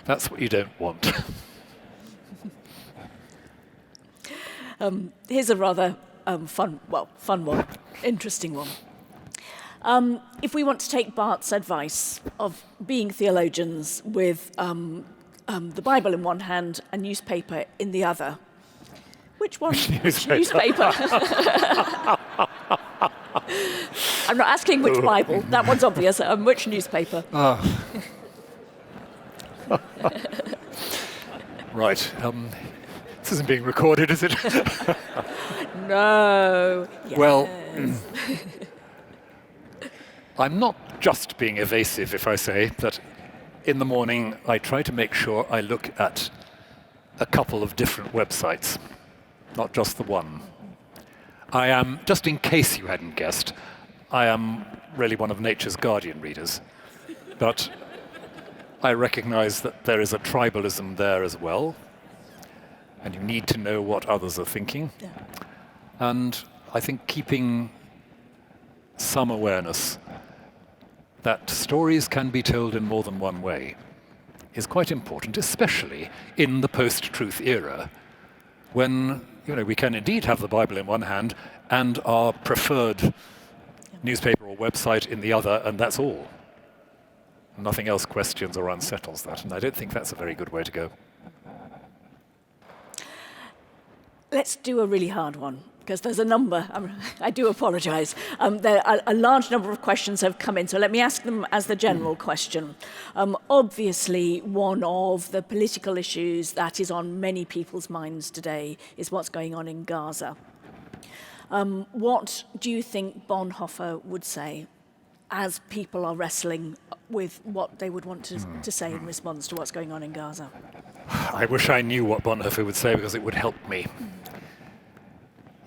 That's what you don't want. Here's a rather fun one, interesting one. If we want to take Barth's advice of being theologians with the Bible in one hand and newspaper in the other, which one? Which newspaper? I'm not asking which Bible. That one's obvious. Which newspaper? Right. This isn't being recorded, is it? No. Yes. Well, I'm not just being evasive if I say that in the morning I try to make sure I look at a couple of different websites, not just the one. I am, just in case you hadn't guessed, I am really one of Nature's Guardian readers. But I recognize that there is a tribalism there as well, and you need to know what others are thinking. Yeah. And I think keeping some awareness that stories can be told in more than one way. is quite important, especially in the post-truth era, when we can indeed have the Bible in one hand and our preferred newspaper or website in the other, and that's all. Nothing else questions or unsettles that, and I don't think that's a very good way to go. Let's do a really hard one, because there's a number. I do apologise. There are a large number of questions have come in, so let me ask them as the general question. Obviously, one of the political issues that is on many people's minds today is what's going on in Gaza. What do you think Bonhoeffer would say as people are wrestling with what they would want to say in response to what's going on in Gaza? I wish I knew what Bonhoeffer would say, because it would help me.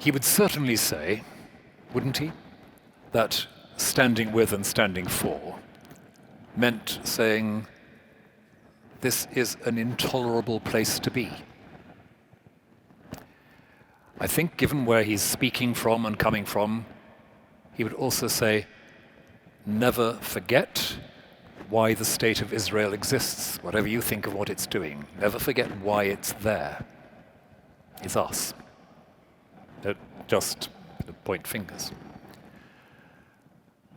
He would certainly say, wouldn't he, that standing with and standing for meant saying, this is an intolerable place to be. I think, given where he's speaking from and coming from, he would also say, never forget why the state of Israel exists, whatever you think of what it's doing. Never forget why it's there. It's us. Don't just point fingers.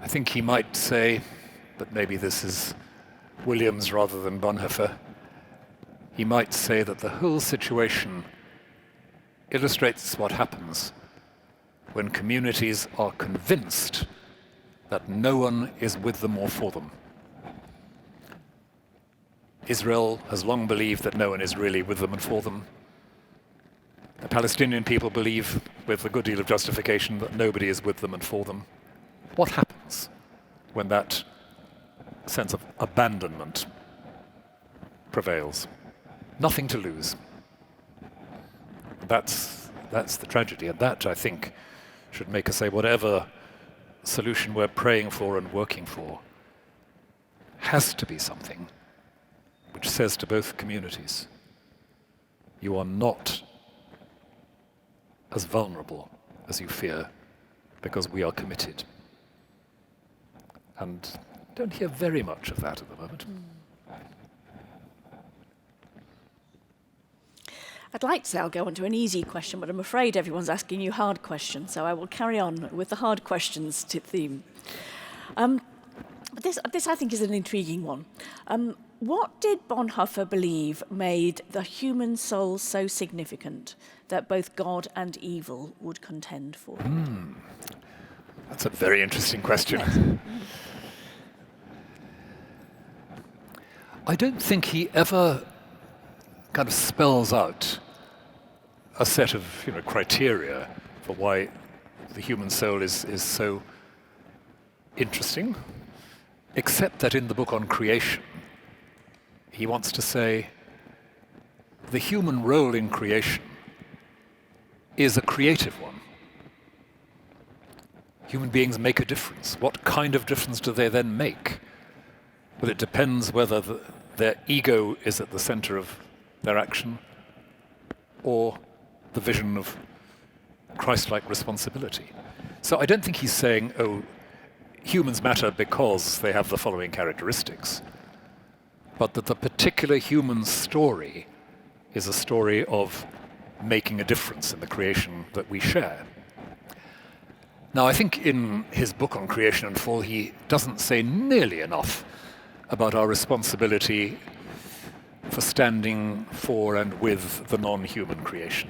I think he might say, but maybe this is Williams rather than Bonhoeffer, he might say that the whole situation illustrates what happens when communities are convinced that no one is with them or for them. Israel has long believed that no one is really with them and for them. The Palestinian people believe, with a good deal of justification, that nobody is with them and for them. What happens when that sense of abandonment prevails? Nothing to lose. That's the tragedy, and that, I think, should make us say whatever solution we're praying for and working for has to be something which says to both communities, you are not as vulnerable as you fear, because we are committed. And don't hear very much of that at the moment. I'd like to say I'll go on to an easy question, but I'm afraid everyone's asking you hard questions, so I will carry on with the hard questions theme. This I think is an intriguing one. What did Bonhoeffer believe made the human soul so significant that both God and evil would contend for? That's a very interesting question. I don't think he ever kind of spells out a set of criteria for why the human soul is so interesting, except that in the book on creation, he wants to say the human role in creation is a creative one. Human beings make a difference. What kind of difference do they then make? Well, it depends whether their ego is at the center of their action or the vision of Christ-like responsibility. So I don't think he's saying, oh, humans matter because they have the following characteristics, but that the particular human story is a story of making a difference in the creation that we share. Now, I think in his book on creation and fall, he doesn't say nearly enough about our responsibility for standing for and with the non-human creation.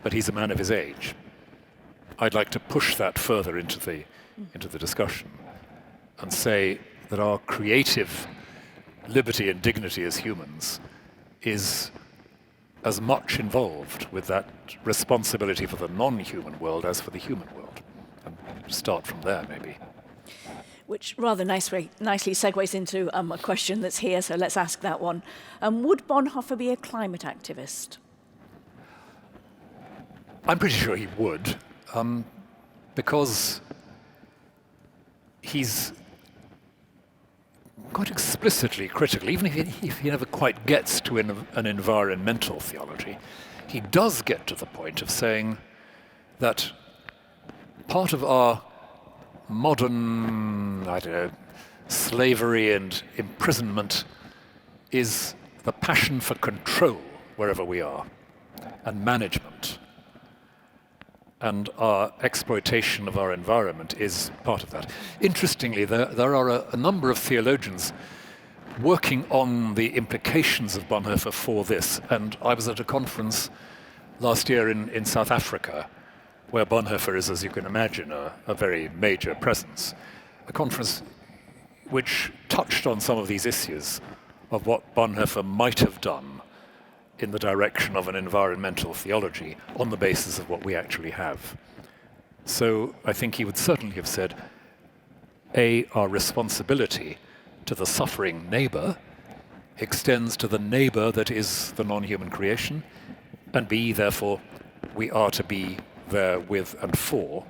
But he's a man of his age. I'd like to push that further into the discussion and say that our creative liberty and dignity as humans is as much involved with that responsibility for the non-human world as for the human world. And start from there, maybe. Which rather nicely segues into a question that's here, so let's ask that one. Would Bonhoeffer be a climate activist? I'm pretty sure he would, because he's quite explicitly critical, even if he never quite gets to an environmental theology. He does get to the point of saying that part of our modern, slavery and imprisonment is the passion for control wherever we are, and management. And our exploitation of our environment is part of that. Interestingly, there are a number of theologians working on the implications of Bonhoeffer for this. And I was at a conference last year in South Africa, where Bonhoeffer is, as you can imagine, a very major presence. A conference which touched on some of these issues of what Bonhoeffer might have done in the direction of an environmental theology on the basis of what we actually have. So I think he would certainly have said, A, our responsibility to the suffering neighbor extends to the neighbor that is the non-human creation, and B, therefore, we are to be there with and for.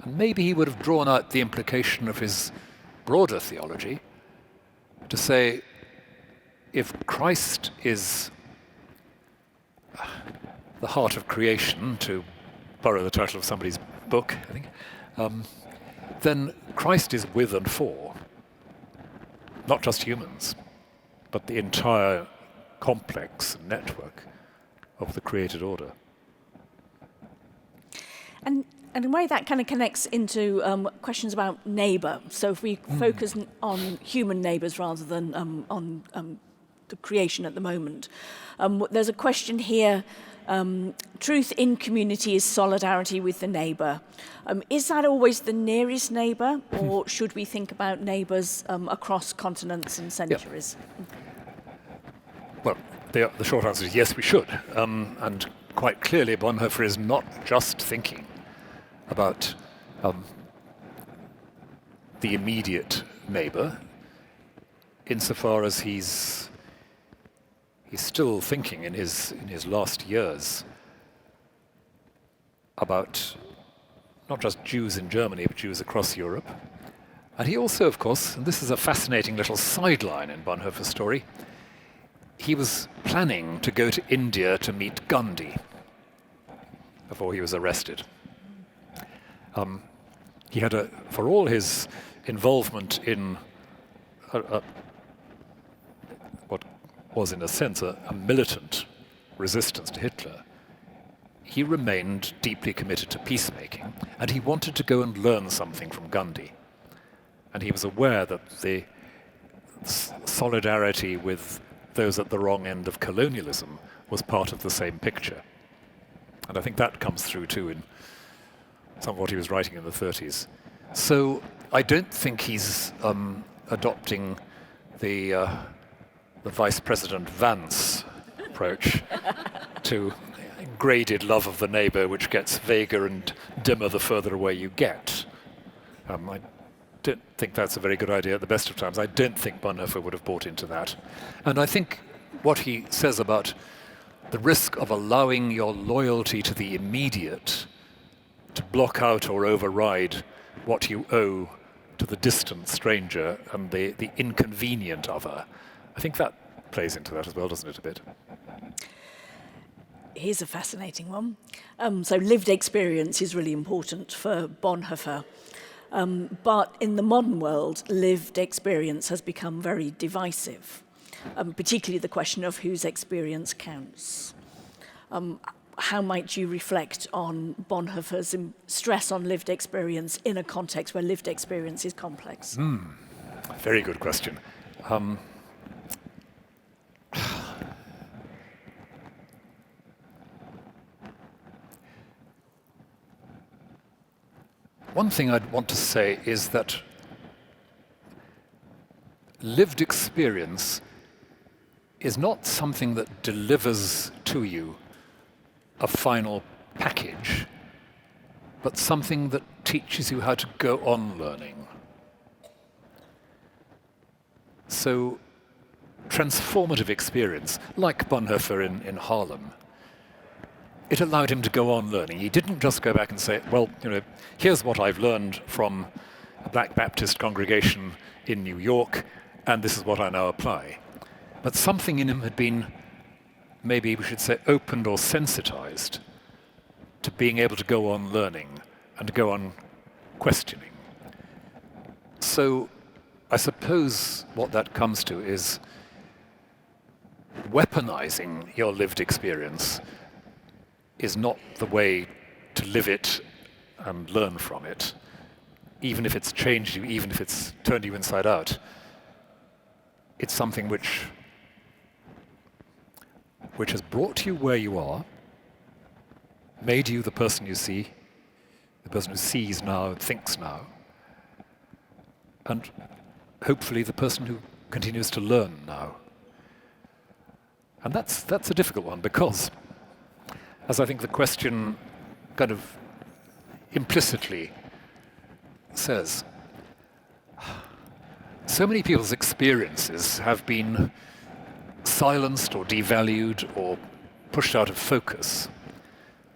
And maybe he would have drawn out the implication of his broader theology to say, if Christ is the heart of creation, to borrow the title of somebody's book, I think, then Christ is with and for, not just humans, but the entire complex network of the created order. And in a way that kind of connects into questions about neighbour. So if we focus on human neighbours rather than on the creation at the moment, there's a question here. Truth in community is solidarity with the neighbour. Is that always the nearest neighbour, or should we think about neighbours across continents and centuries? Well, the short answer is yes, we should. And quite clearly, Bonhoeffer is not just thinking about the immediate neighbour, insofar as he's still thinking in his last years about not just Jews in Germany, but Jews across Europe. And he also, of course, and this is a fascinating little sideline in Bonhoeffer's story, he was planning to go to India to meet Gandhi before he was arrested. He had, for all his involvement in what was, in a sense, a militant resistance to Hitler, he remained deeply committed to peacemaking, and he wanted to go and learn something from Gandhi. And he was aware that the solidarity with those at the wrong end of colonialism was part of the same picture. And I think that comes through too in some of what he was writing in the 30s. So I don't think he's adopting the Vice President Vance approach to graded love of the neighbour, which gets vaguer and dimmer the further away you get. I don't think that's a very good idea at the best of times. I don't think Bonhoeffer would have bought into that. And I think what he says about the risk of allowing your loyalty to the immediate to block out or override what you owe to the distant stranger and the inconvenient other, I think that plays into that as well, doesn't it, a bit? Here's a fascinating one. So lived experience is really important for Bonhoeffer. But in the modern world, lived experience has become very divisive, particularly the question of whose experience counts. How might you reflect on Bonhoeffer's stress on lived experience in a context where lived experience is complex? Very good question. One thing I'd want to say is that lived experience is not something that delivers to you a final package, but something that teaches you how to go on learning. So transformative experience, like Bonhoeffer in Haarlem, it allowed him to go on learning. He didn't just go back and say, well, here's what I've learned from a Black Baptist congregation in New York, and this is what I now apply. But something in him had been, maybe we should say, opened or sensitized to being able to go on learning and to go on questioning. So I suppose what that comes to is weaponizing your lived experience is not the way to live it and learn from it, even if it's changed you, even if it's turned you inside out. It's something which has brought you where you are, made you the person you see, the person who sees now, thinks now, and hopefully the person who continues to learn now. And that's a difficult one, because, as I think the question kind of implicitly says, so many people's experiences have been silenced or devalued or pushed out of focus,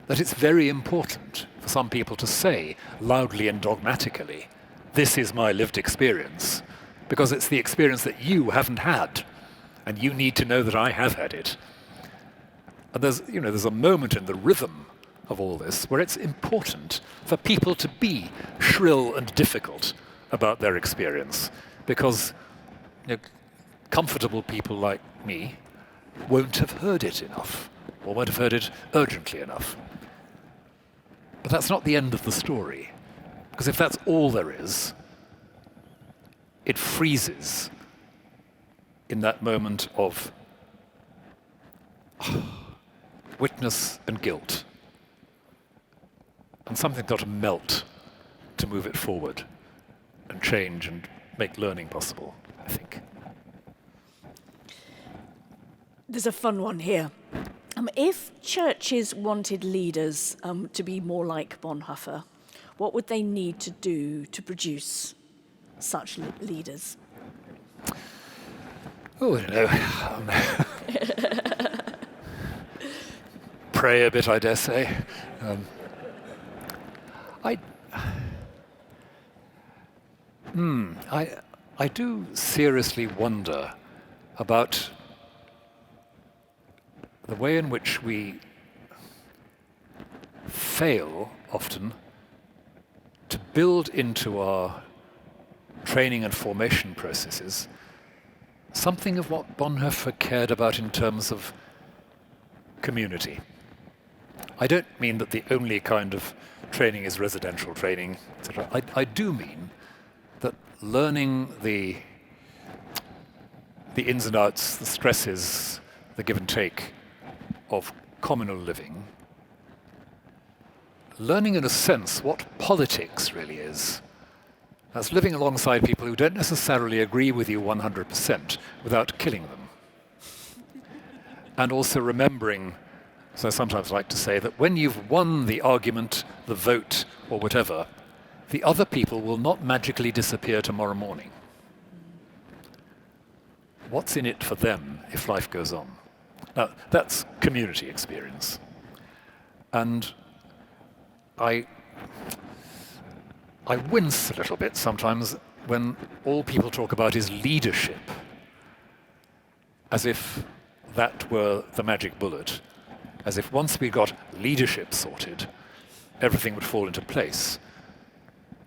that it's very important for some people to say loudly and dogmatically, this is my lived experience, because it's the experience that you haven't had, and you need to know that I have had it. And there's a moment in the rhythm of all this where it's important for people to be shrill and difficult about their experience, because comfortable people like me won't have heard it enough, or won't have heard it urgently enough. But that's not the end of the story, because if that's all there is, it freezes in that moment of witness and guilt. And something's got to melt to move it forward and change and make learning possible, I think. There's a fun one here. If churches wanted leaders to be more like Bonhoeffer, what would they need to do to produce such leaders? Oh, I don't know. Pray a bit, I dare say. I do seriously wonder about the way in which we fail often to build into our training and formation processes something of what Bonhoeffer cared about in terms of community. I don't mean that the only kind of training is residential training, etc. I do mean that learning the ins and outs, the stresses, the give and take of communal living, learning in a sense what politics really is. That's living alongside people who don't necessarily agree with you 100% without killing them. And also remembering, as I sometimes like to say, that when you've won the argument, the vote, or whatever, the other people will not magically disappear tomorrow morning. What's in it for them if life goes on? Now, that's community experience. And I wince a little bit sometimes when all people talk about is leadership, as if that were the magic bullet, as if once we got leadership sorted, everything would fall into place,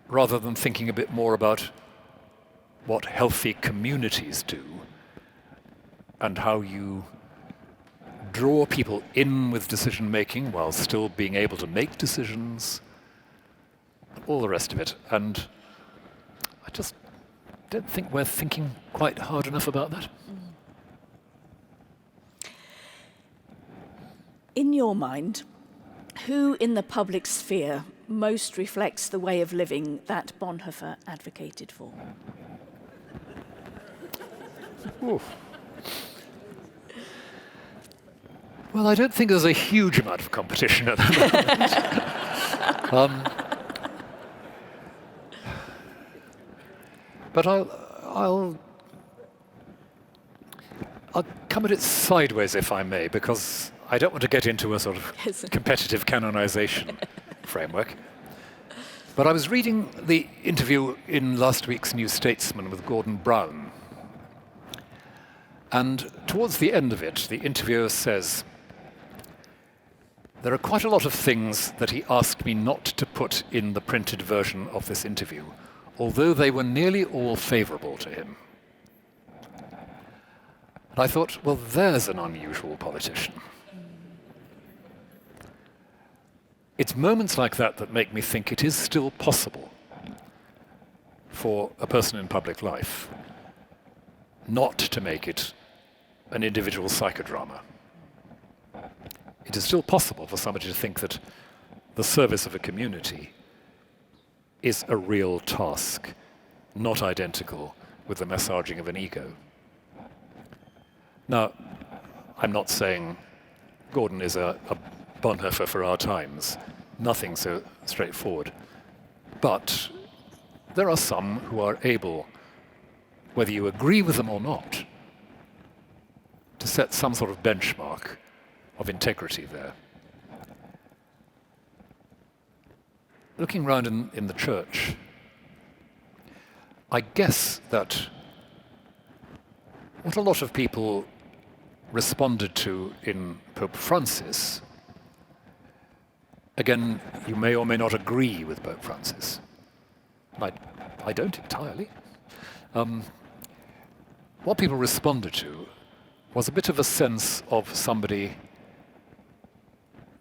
rather than thinking a bit more about what healthy communities do and how you draw people in with decision-making while still being able to make decisions, all the rest of it. And I just don't think we're thinking quite hard enough about that. In your mind, who in the public sphere most reflects the way of living that Bonhoeffer advocated for? Oof. Well, I don't think there's a huge amount of competition at the moment. But I'll come at it sideways, if I may, because I don't want to get into a sort of competitive canonization framework. But I was reading the interview in last week's New Statesman with Gordon Brown. And towards the end of it, the interviewer says, there are quite a lot of things that he asked me not to put in the printed version of this interview, although they were nearly all favorable to him. And I thought, well, there's an unusual politician. It's moments like that that make me think it is still possible for a person in public life not to make it an individual psychodrama. It is still possible for somebody to think that the service of a community is a real task, not identical with the massaging of an ego. Now, I'm not saying Gordon is a Bonhoeffer for our times, nothing so straightforward. But there are some who are able, whether you agree with them or not, to set some sort of benchmark of integrity there. Looking around in the church, I guess that what a lot of people responded to in Pope Francis, again, you may or may not agree with Pope Francis. I don't entirely. What people responded to was a bit of a sense of somebody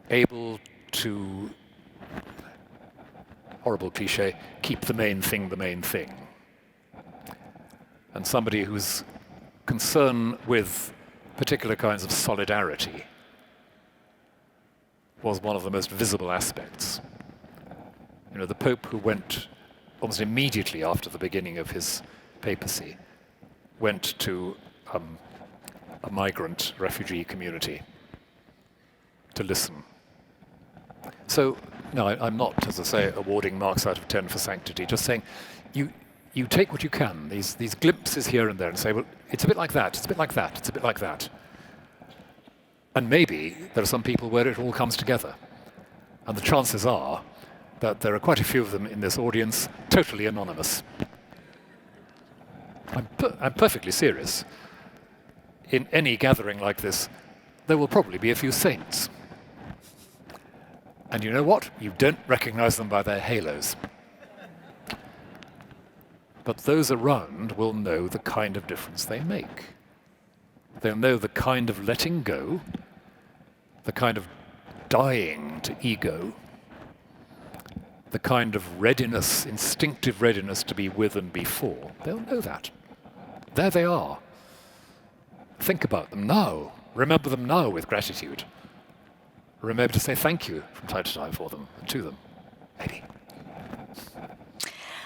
able to, horrible cliche, keep the main thing the main thing. And somebody whose concern with particular kinds of solidarity was one of the most visible aspects. You know, the Pope, who went almost immediately after the beginning of his papacy, went to a migrant refugee community to listen. So, no, I'm not, as I say, awarding marks out of 10 for sanctity, just saying you take what you can, these glimpses here and there, and say, well, it's a bit like that, it's a bit like that, it's a bit like that. And maybe there are some people where it all comes together. And the chances are that there are quite a few of them in this audience, totally anonymous. I'm perfectly serious. In any gathering like this, there will probably be a few saints. And you know what? You don't recognize them by their halos. But those around will know the kind of difference they make. They'll know the kind of letting go, the kind of dying to ego, the kind of readiness, instinctive readiness to be with and be for. They'll know that. There they are. Think about them now. Remember them now with gratitude. Remember to say thank you from time to time for them and to them, maybe.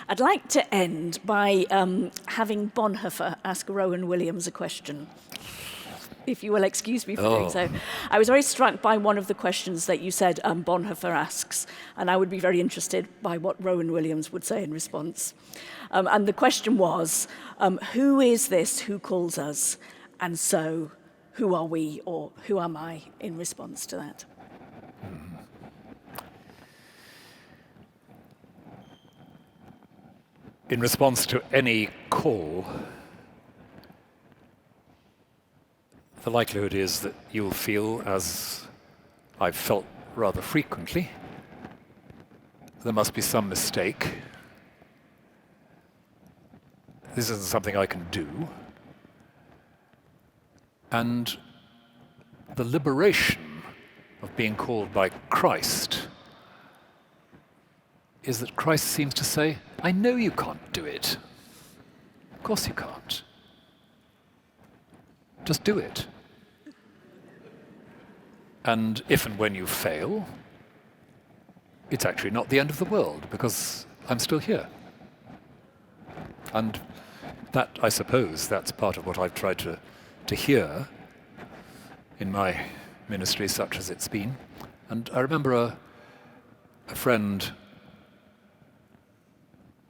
I'd like to end by having Bonhoeffer ask Rowan Williams a question, if you will excuse me for doing so. I was very struck by one of the questions that you said Bonhoeffer asks, and I would be very interested by what Rowan Williams would say in response. And the question was, who is this who calls us? And so, who are we, or who am I, in response to that? In response to any call, the likelihood is that you'll feel, as I've felt rather frequently, there must be some mistake. This isn't something I can do. And the liberation of being called by Christ is that Christ seems to say, I know you can't do it. Of course you can't. Just do it. And if and when you fail, it's actually not the end of the world, because I'm still here. And that, I suppose, that's part of what I've tried to hear in my ministry, such as it's been. And I remember a friend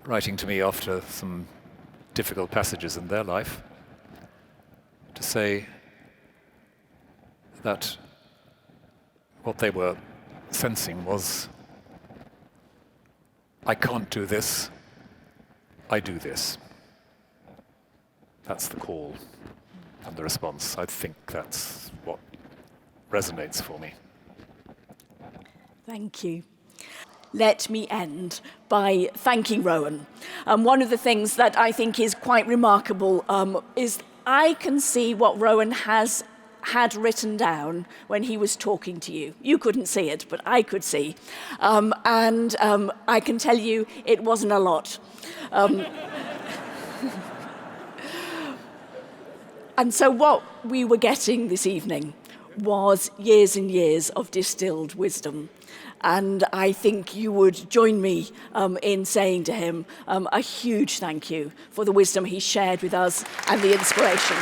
writing to me after some difficult passages in their life to say that what they were sensing was, I can't do this, I do this. That's the call and the response. I think that's what resonates for me. Thank you. Let me end by thanking Rowan. One of the things that I think is quite remarkable is I can see what Rowan had written down when he was talking to you. You couldn't see it, but I could see. And I can tell you it wasn't a lot. And so what we were getting this evening was years and years of distilled wisdom. And I think you would join me in saying to him a huge thank you for the wisdom he shared with us and the inspiration.